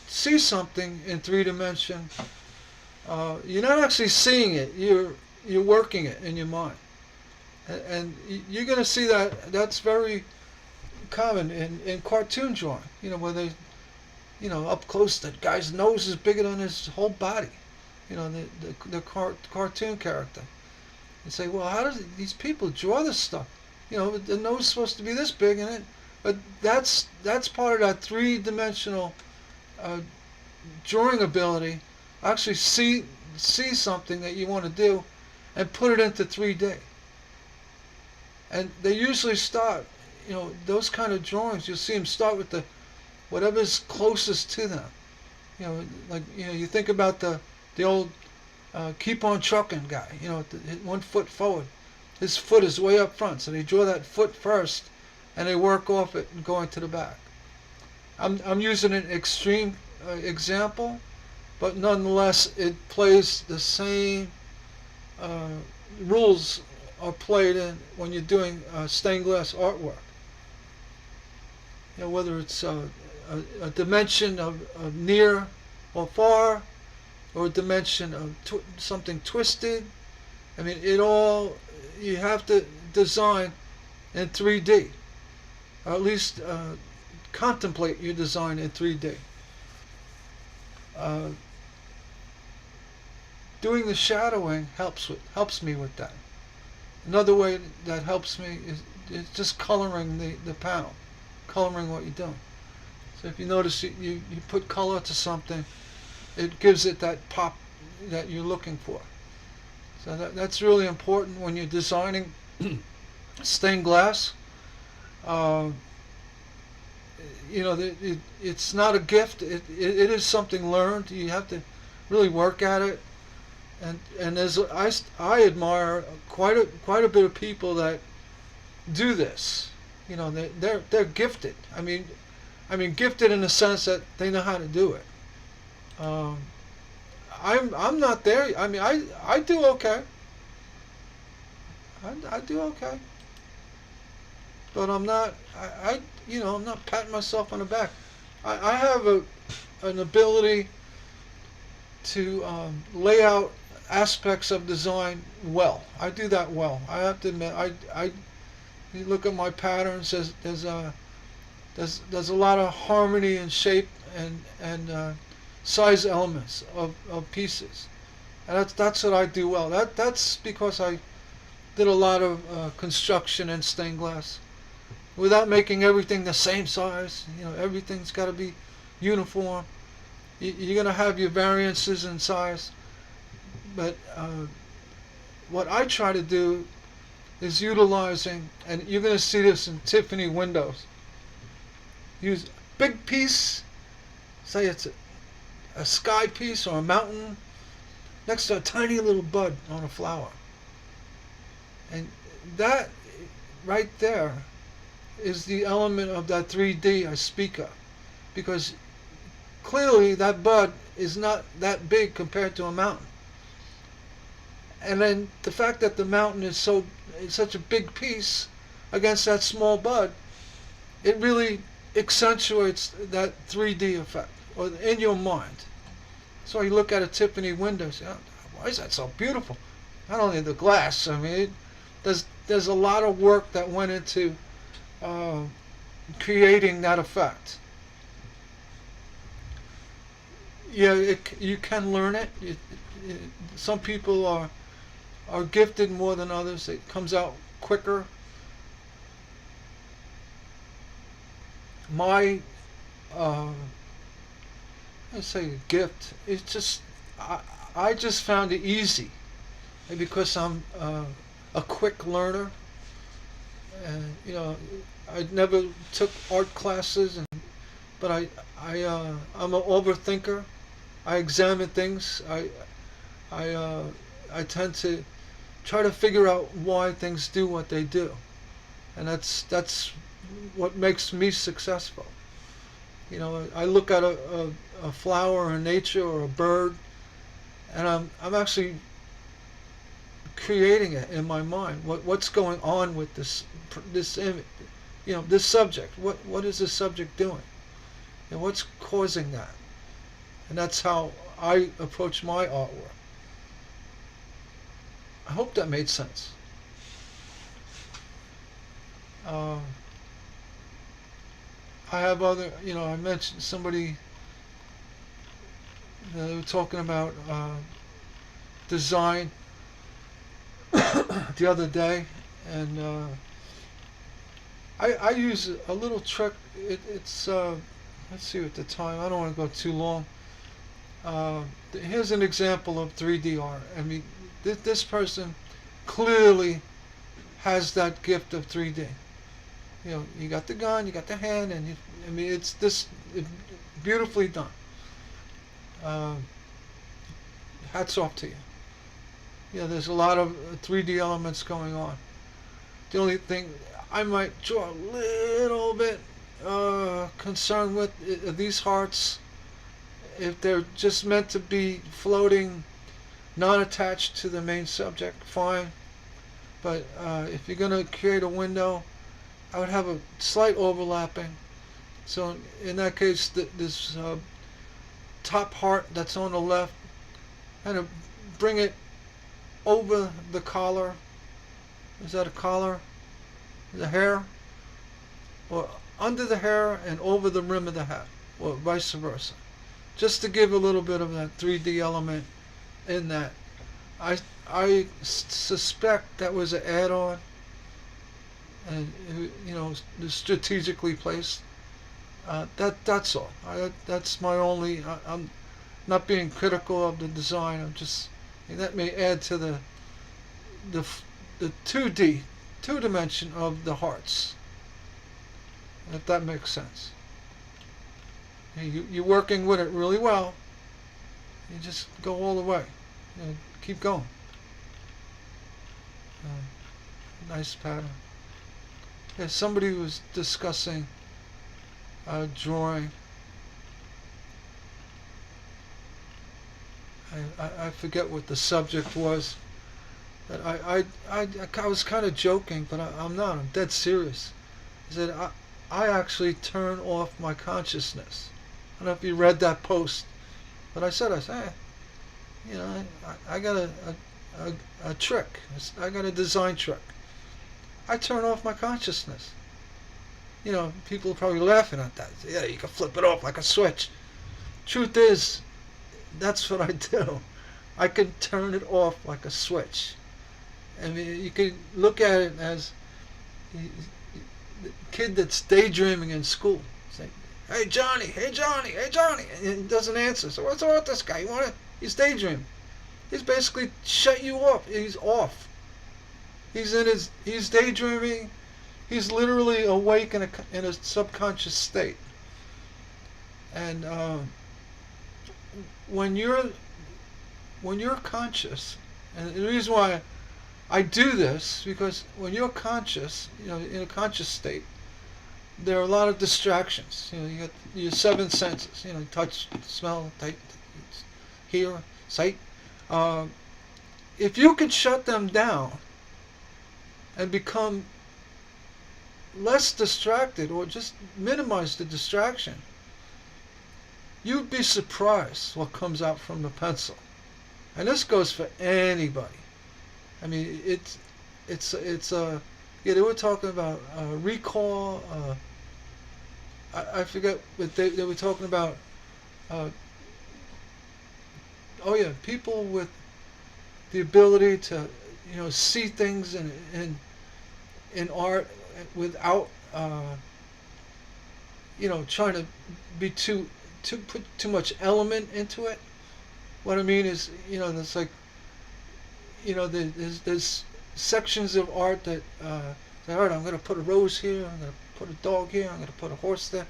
see something in three dimension, you're not actually seeing it. You're working it in your mind, and you're going to see that that's very common in cartoon drawing. Where they, up close, the guy's nose is bigger than his whole body. The cartoon character. You say, well, how do these people draw this stuff? The nose is supposed to be this big, but that's part of that three-dimensional drawing ability. Actually, see something that you want to do, and put it into 3D. And they usually start, those kind of drawings. You'll see them start with whatever's closest to them. You think about the old Keep on Trucking guy. 1 foot forward. His foot is way up front, so they draw that foot first, and they work off it and go into the back. I'm using an extreme example, but nonetheless, it plays the same rules are played in when you're doing stained glass artwork. Whether it's a dimension of near or far, or a dimension of something twisted. I mean, you have to design in 3D, or at least contemplate your design in 3D. Doing the shadowing helps me with that. Another way that helps me is just coloring the panel, coloring what you're doing. So if you notice you put color to something, it gives it that pop that you're looking for. So that's really important when you're designing stained glass. It's not a gift. It is something learned. You have to really work at it. And I admire quite a bit of people that do this. They're gifted. I mean gifted in the sense that they know how to do it. I'm not there. I mean, I do okay. I do okay. But I'm not. I'm not patting myself on the back. I have an ability to lay out aspects of design well. I do that well. I have to admit. You look at my patterns. There's a lot of harmony and shape and size elements of pieces, and that's what I do well. That's because I did a lot of construction in stained glass, without making everything the same size. Everything's got to be uniform. You're gonna have your variances in size, but what I try to do is utilizing, and you're gonna see this in Tiffany windows. Use a big piece, say it's a sky piece or a mountain, next to a tiny little bud on a flower. And that right there is the element of that 3D I speak of. Because clearly that bud is not that big compared to a mountain. And then the fact that the mountain is such a big piece against that small bud, it really accentuates that 3D effect, or in your mind. So you look at a Tiffany window, say, oh, why is that so beautiful? Not only the glass, I mean, there's a lot of work that went into creating that effect. Yeah, you can learn it. Some people are gifted more than others. It comes out quicker. My I say a gift. It's just I just found it easy, and because I'm a quick learner, and I never took art classes, but I'm an overthinker. I examine things. I tend to try to figure out why things do what they do, and that's what makes me successful. I look at a flower in nature or a bird, and I'm actually creating it in my mind. What's going on with this image, this subject? What is this subject doing, and what's causing that? And that's how I approach my artwork. I hope that made sense. I have other, I mentioned somebody, they were talking about design the other day, and I use a little trick. It's let's see at the time. I don't want to go too long. Here's an example of 3D art. I mean, this person clearly has that gift of 3D. You got the gun, you got the hand, and it's beautifully done. Hats off to you. There's a lot of 3D elements going on. The only thing I might draw a little bit concerned with these hearts, if they're just meant to be floating, non-attached to the main subject, fine. But if you're going to create a window, I would have a slight overlapping. So in that case, this top heart that's on the left, kind of bring it over the collar. Is that a collar? The hair? Or under the hair and over the rim of the hat, or vice versa. Just to give a little bit of that 3D element in that. I suspect that was an add-on, and strategically placed. That's all. That's my only. I'm not being critical of the design. I'm just that may add to the 2 dimension of the hearts, if that makes sense. You're working with it really well. You just go all the way. Keep going. Nice pattern. Yeah, somebody was discussing drawing. I forget what the subject was. But I was kind of joking, but I'm not. I'm dead serious. He said, I actually turn off my consciousness. I don't know if you read that post, but I said, I got a trick. I got a design trick. I turn off my consciousness. People are probably laughing at that. Yeah, you can flip it off like a switch. Truth is, that's what I do. I can turn it off like a switch. I mean, you can look at it as the kid that's daydreaming in school. Say, hey Johnny, hey Johnny, hey Johnny, and he doesn't answer. So what's wrong with this guy? He's daydreaming. He's basically shut you off. He's off. He's daydreaming. He's literally awake in a subconscious state. And when you're conscious, and the reason why I do this, because when you're conscious, in a conscious state, there are a lot of distractions. You got your 7 senses, touch, smell, hear, sight. If you could shut them down and become less distracted, or just minimize the distraction, you'd be surprised what comes out from the pencil. And this goes for anybody. I mean, they were talking about recall. I forget, but they were talking about. People with the ability to, see things in art without, trying to be to put too much element into it. What I mean is, it's like, there's sections of art that, all right, I'm going to put a rose here, I'm going to put a dog here, I'm going to put a horse there.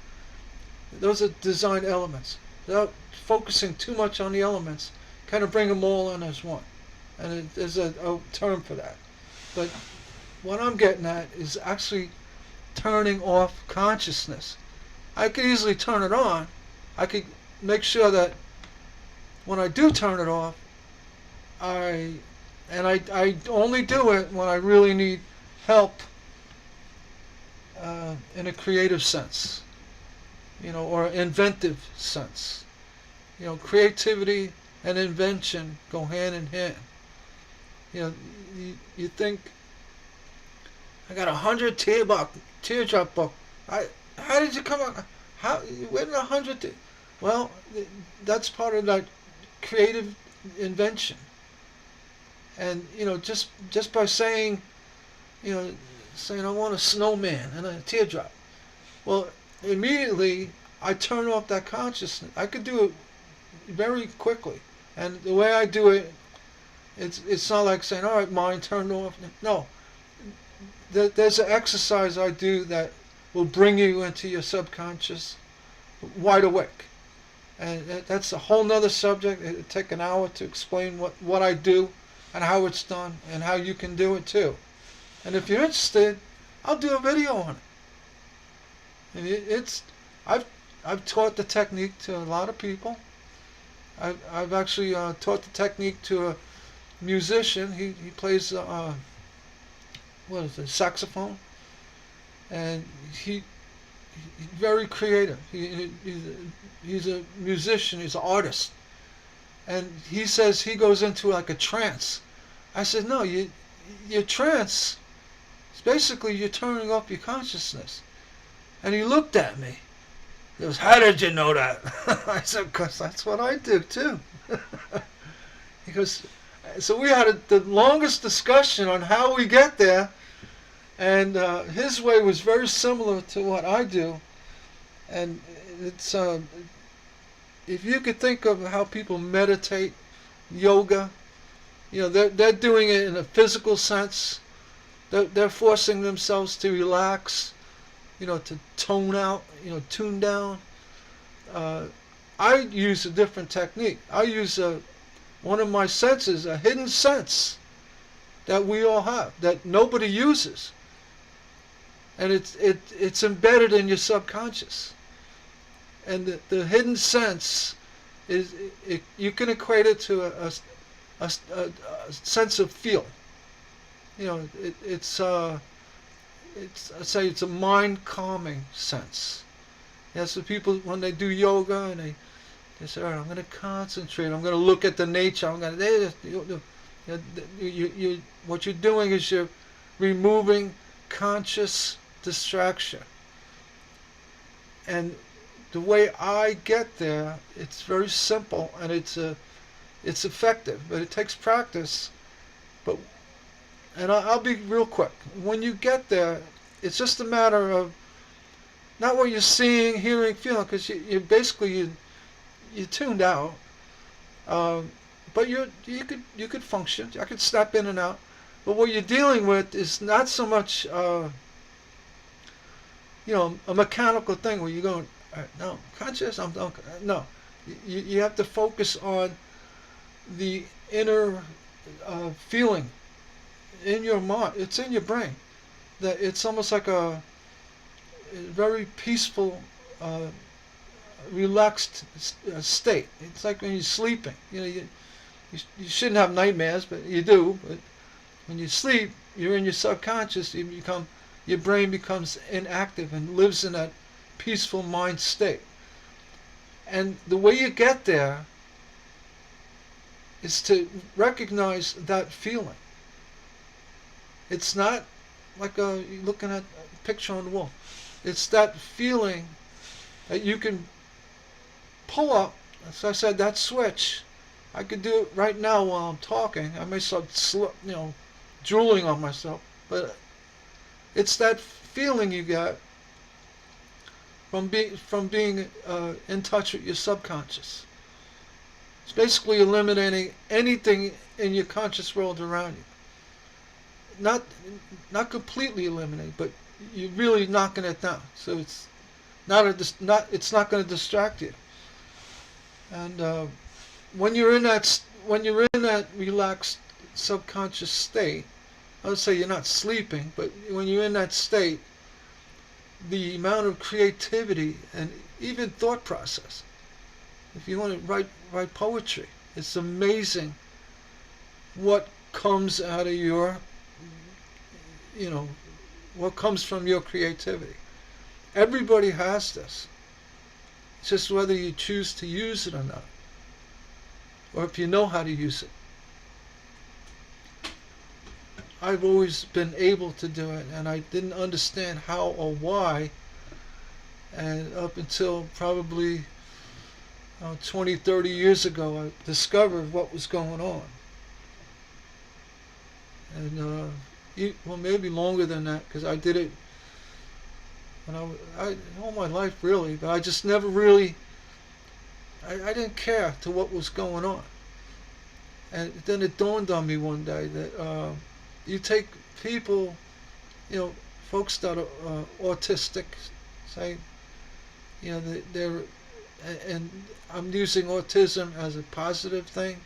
Those are design elements. Without focusing too much on the elements, kind of bring them all in as one. And there's a term for that. But what I'm getting at is actually turning off consciousness. I could easily turn it on. I could make sure that when I do turn it off, I I only do it when I really need help in a creative sense, or inventive sense. Creativity and invention go hand in hand. You know, you think I got 100 teardrop book. How did you come up? How where did 100? Well, that's part of that creative invention. And just by saying, you know, saying I want a snowman and a teardrop. Well, immediately I turn off that consciousness. I could do it very quickly, and the way I do it, it's not like saying, all right, mind, turn off. No, there's an exercise I do that will bring you into your subconscious wide awake. And that's a whole nother subject. It'd take an hour to explain what I do and how it's done and how you can do it too. And if you're interested, I'll do a video on it. And I've taught the technique to a lot of people. I've actually taught the technique to a musician. He plays what is it, saxophone, and he's very creative. He's a musician. He's an artist, and he says he goes into like a trance. I said, no, your trance is basically you're turning off your consciousness. And he looked at me. He goes, how did you know that? I said, because that's what I do too. He goes, so we had the longest discussion on how we get there, and his way was very similar to what I do. And it's if you could think of how people meditate, yoga, they're doing it in a physical sense. They're forcing themselves to relax, to tone out, tune down. I use a different technique. I use one of my senses, a hidden sense that we all have, that nobody uses. And it's embedded in your subconscious. And the hidden sense is, you can equate it to a sense of feel. It's I say it's a mind calming sense. So people, when they do yoga and they say, all right, I'm going to concentrate. I'm going to look at the nature. I'm going to. What you're doing is you're removing conscious distraction. And the way I get there, it's very simple and it's effective, but it takes practice. And I'll be real quick. When you get there, it's just a matter of not what you're seeing, hearing, feeling, because you basically you're tuned out. But you could function. I could step in and out. But what you're dealing with is not so much a mechanical thing where you're going, no, conscious. No. You have to focus on the inner feeling in your mind. It's in your brain. That it's almost like a very peaceful, relaxed state. It's like when you're sleeping. You shouldn't have nightmares, but you do. But when you sleep, you're in your subconscious. Your brain becomes inactive and lives in that peaceful mind state. And the way you get there is to recognize that feeling. It's not like you're looking at a picture on the wall. It's that feeling that you can pull up. As I said, that switch. I could do it right now while I'm talking. I may start, drooling on myself, but it's that feeling you get from being in touch with your subconscious. It's basically eliminating anything in your conscious world around you. Not completely eliminate, but you're really knocking it down. So it's it's not going to distract you. And when you're in that relaxed subconscious state, I would say you're not sleeping, but when you're in that state, the amount of creativity and even thought process. If you want to write poetry, it's amazing what comes out of your, what comes from your creativity. Everybody has this. It's just whether you choose to use it or not, or if you know how to use it. I've always been able to do it, and I didn't understand how or why, and up until probably 20, 30 years ago, I discovered what was going on. And well, maybe longer than that, because I did it when all my life really, but I just never really, I didn't care to what was going on. And then it dawned on me one day that you take people, folks that are autistic, say, they're, and I'm using autism as a positive thing,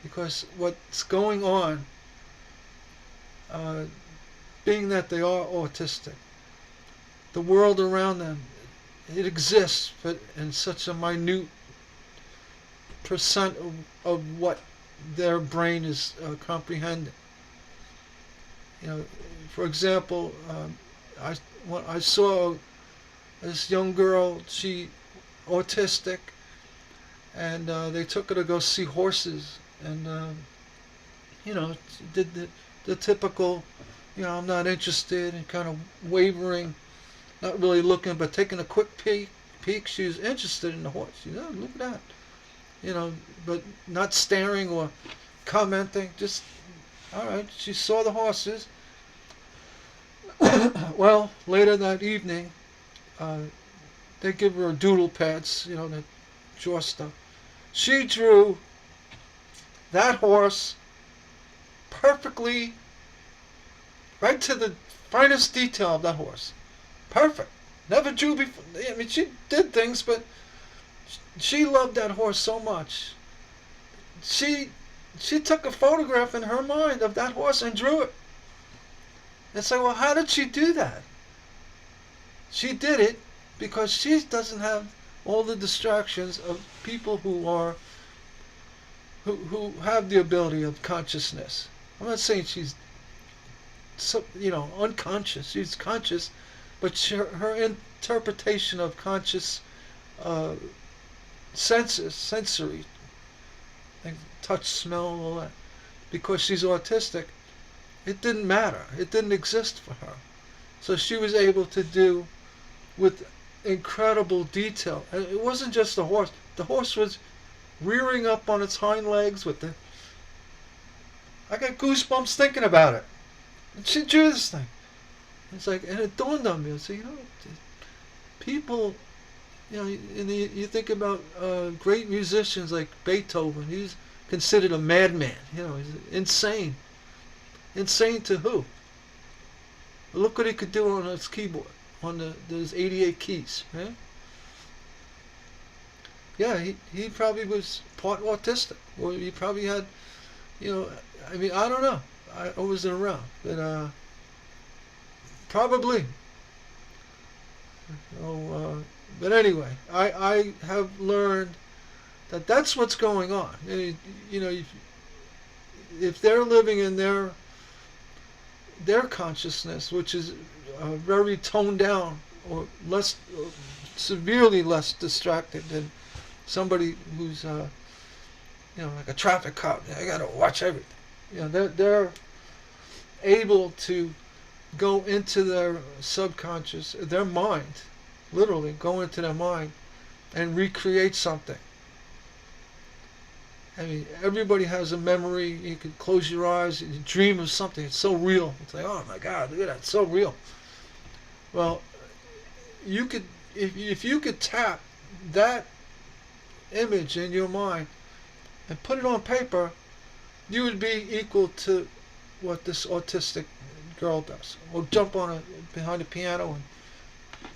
because what's going on, being that they are autistic, the world around them, it exists, but in such a minute percent of what their brain is comprehending. For example, I saw this young girl, she autistic, and they took her to go see horses, and did the typical, I'm not interested, and kind of wavering, not really looking, but taking a quick peek. She was interested in the horse. Look at that, but not staring or commenting. Just all right. She saw the horses. Well, later that evening, they give her doodle pads, to draw stuff. She drew that horse perfectly, right to the finest detail of that horse. Perfect. Never drew before. I mean, she did things, but she loved that horse so much. She took a photograph in her mind of that horse and drew it. And say, well, how did she do that? She did it because she doesn't have all the distractions of people who have the ability of consciousness. I'm not saying she's unconscious. She's conscious, but her interpretation of conscious senses, sensory, like touch, smell, all that, because she's autistic, it didn't matter. It didn't exist for her. So she was able to do with incredible detail. And it wasn't just the horse. The horse was rearing up on its hind legs with I got goosebumps thinking about it. And she drew this thing. It's like, and it dawned on me. I said, people, you think about great musicians like Beethoven. He's considered a madman. He's insane. Insane to who? Look what he could do on his keyboard, on those 88 keys, right? Yeah, he probably was part autistic, or he probably had, I mean, I don't know. I wasn't around, but probably. But anyway, I have learned that that's what's going on. If they're living in their consciousness, which is very toned down, or less, severely less distracted than somebody who's, like a traffic cop. I gotta watch everything. They're able to go into their subconscious, their mind, literally go into their mind and recreate something. I mean, everybody has a memory. You could close your eyes and you dream of something. It's so real. It's like, oh my God, look at that, it's so real. Well, you could, if you could tap that image in your mind and put it on paper, you would be equal to what this autistic girl does. Or jump behind a piano and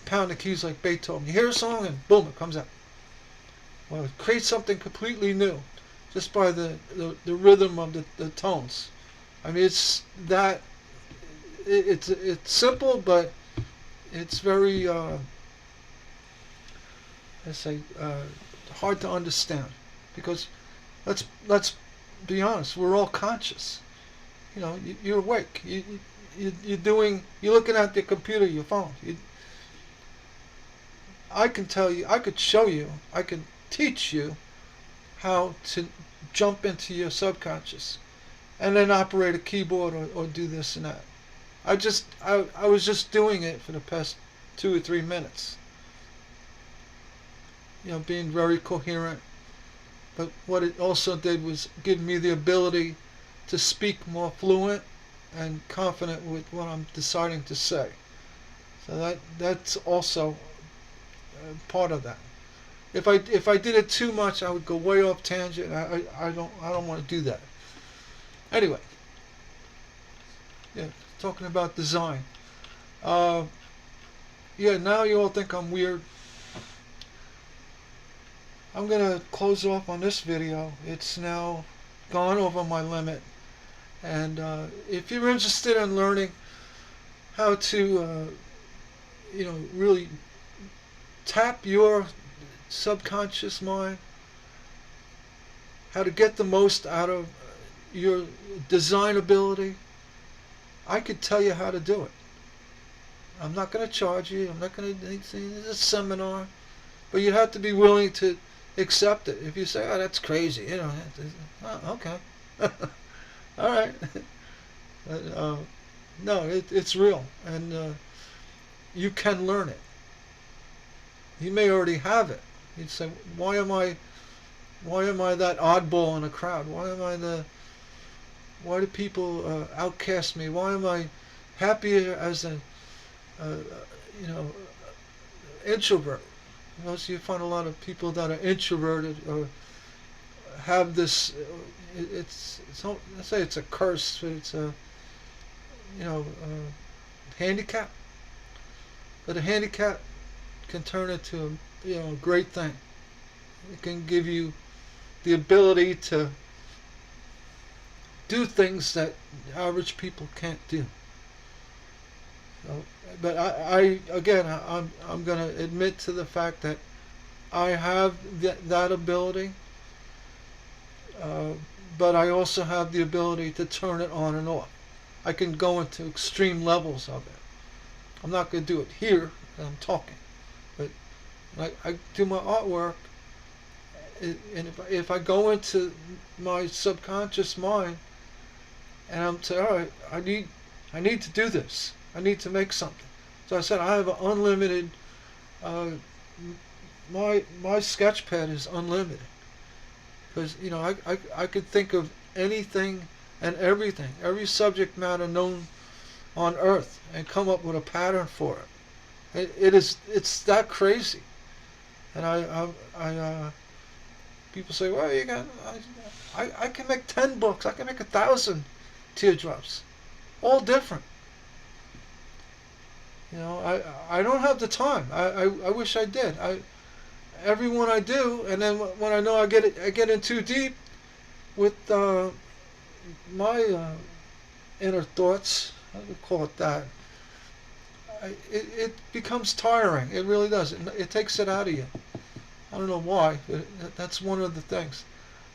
pound the keys like Beethoven. You hear a song and boom, it comes out. Well, create something completely new, just by the rhythm of the tones. I mean, it's simple, but it's very hard to understand, because let's be honest, we're all conscious. You know, you're awake. You're looking at the computer, your phone. I can tell you, I could show you, I could teach you how to jump into your subconscious and then operate a keyboard or do this and that. I was just doing it for the past 2 or 3 minutes. You know, being very coherent. But what it also did was give me the ability to speak more fluent and confident with what I'm deciding to say. So that's also part of that. If I did it too much, I would go way off tangent. I don't want to do that. Anyway, yeah, talking about design. Yeah, now you all think I'm weird. I'm gonna close off on this video. It's now gone over my limit, and if you're interested in learning how to, you know, really tap your subconscious mind, how to get the most out of your design ability, I could tell you how to do it. I'm not going to charge you. I'm not going to say this is a seminar, but you have to be willing to accept it. If you say, "Oh, that's crazy," you know, okay, all right. No, it's real, and you can learn it. You may already have it. You'd say, why am I that oddball in a crowd? Why do people outcast me? Why am I happier as an you know, introvert? Most you find a lot of people that are introverted or have this. It's let's say it's a curse. It's a, you know, handicap. But a handicap can turn into a, you know, a great thing. It can give you the ability to do things that average people can't do. So, but I again, I'm going to admit to the fact that I have that ability, but I also have the ability to turn it on and off. I can go into extreme levels of it. I'm not going to do it here. I'm talking, but I do my artwork, and if I go into my subconscious mind, and I'm saying, all right, I need to do this. I need to make something. So I said I have an unlimited. My sketch pad is unlimited, because you know I could think of anything and everything, every subject matter known on Earth, and come up with a pattern for it. It's that crazy, and I people say, well, I can make 10 books. I can make 1,000 teardrops, all different. You know, I don't have the time. I wish I did. Every one I do, and then when I know I get in too deep with my inner thoughts, I would call it that. It becomes tiring. It really does. It takes it out of you. I don't know why, but that's one of the things.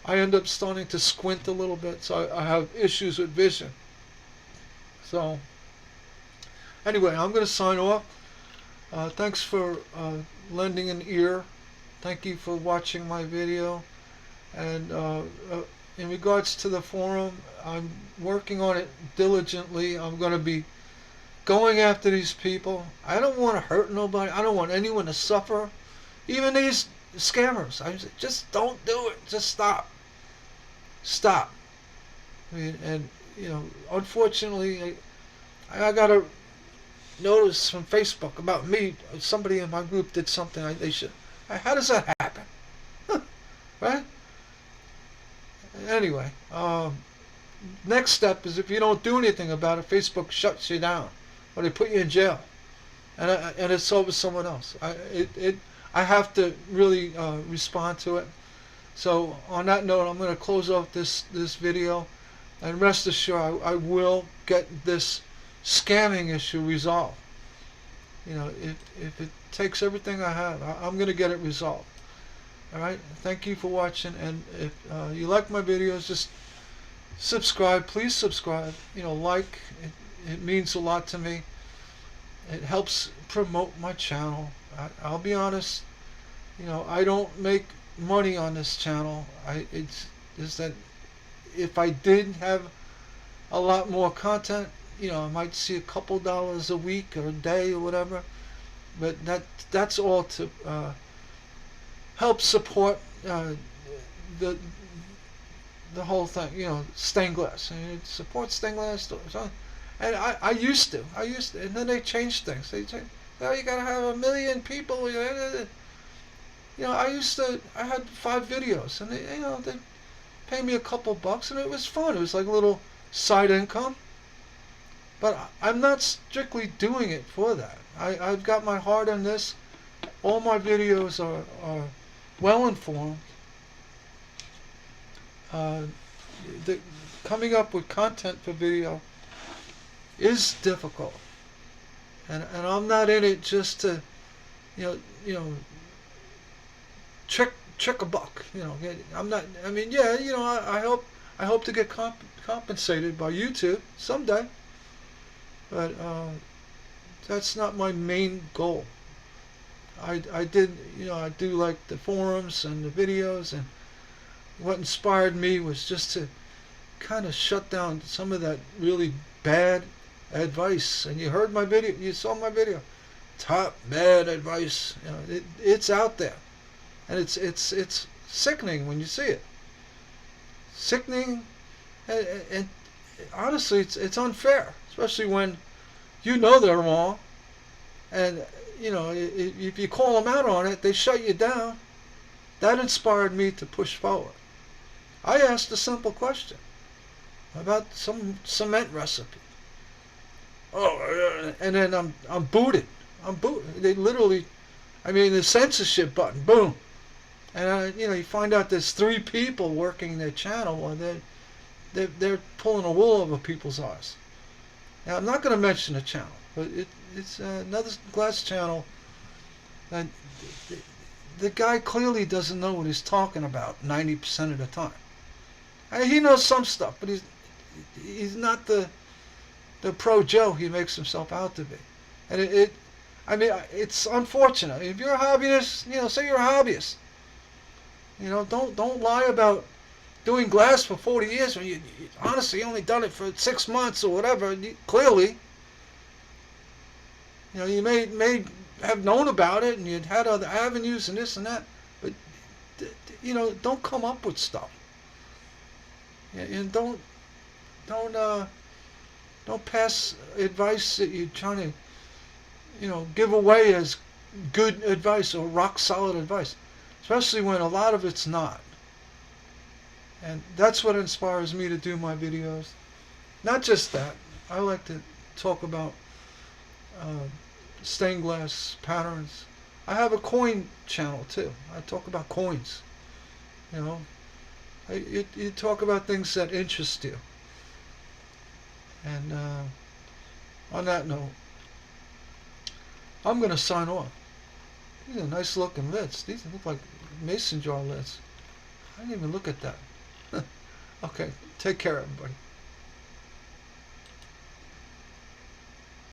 I end up starting to squint a little bit, so I have issues with vision. So anyway, I'm going to sign off. Thanks for lending an ear. Thank you for watching my video. And in regards to the forum, I'm working on it diligently. I'm going to be going after these people. I don't want to hurt nobody. I don't want anyone to suffer. Even these scammers. I say, just don't do it. Just stop. Stop. I mean, and you know, unfortunately, I got a notice from Facebook about me. Somebody in my group did something they should. How does that happen? Right? Anyway, next step is if you don't do anything about it, Facebook shuts you down, or they put you in jail, and it's over someone else. I have to really respond to it. So on that note, I'm going to close off this video, and rest assured, I will get this scamming issue resolved. You know, if it takes everything I have, I'm going to get it resolved. All right. Thank you for watching, and if you like my videos, just subscribe. Please subscribe. Like it means a lot to me. It helps promote my channel. I'll be honest. I don't make money on this channel. It's is that if I did have a lot more content, I might see a couple dollars a week or a day or whatever. But that's all to help support the the whole thing. Stained glass. And it supports stained glass. And I used to, and then they changed things. They said, you gotta have 1 million people. I had 5 videos, and they paid me a couple bucks, and it was fun. It was like a little side income. But I'm not strictly doing it for that. I've got my heart on this. All my videos are well informed. Coming up with content for video is difficult, and I'm not in it just to, trick a buck. I'm not. I mean, yeah, I hope to get compensated by YouTube someday, but that's not my main goal. I do like the forums and the videos, and what inspired me was just to kind of shut down some of that really bad advice. And you heard my video, you saw my video, top bad advice. It's out there, and it's sickening when you see it. Sickening, and honestly, it's unfair, especially when they're wrong, and if you call them out on it, they shut you down. That inspired me to push forward. I asked a simple question about some cement recipe. Oh, and then I'm booted. They literally, the censorship button, boom. And you find out there's 3 people working their channel, and they're pulling a wool over people's eyes. Now I'm not going to mention the channel, but it's another glass channel, and the guy clearly doesn't know what he's talking about 90% of the time. He knows some stuff, but he's not the pro Joe he makes himself out to be. And it's unfortunate. If you're a hobbyist, say you're a hobbyist. Don't lie about doing glass for 40 years when you honestly only done it for 6 months or whatever. Clearly, you may have known about it, and you'd had other avenues and this and that, but don't come up with stuff. And don't pass advice that you're trying to give away as good advice or rock solid advice, especially when a lot of it's not. And that's what inspires me to do my videos. Not just that. I like to talk about stained glass patterns. I have a coin channel too. I talk about coins. You talk about things that interest you. And on that note, I'm going to sign off. These are nice looking lids. These look like mason jar lids. I didn't even look at that. Okay, take care everybody.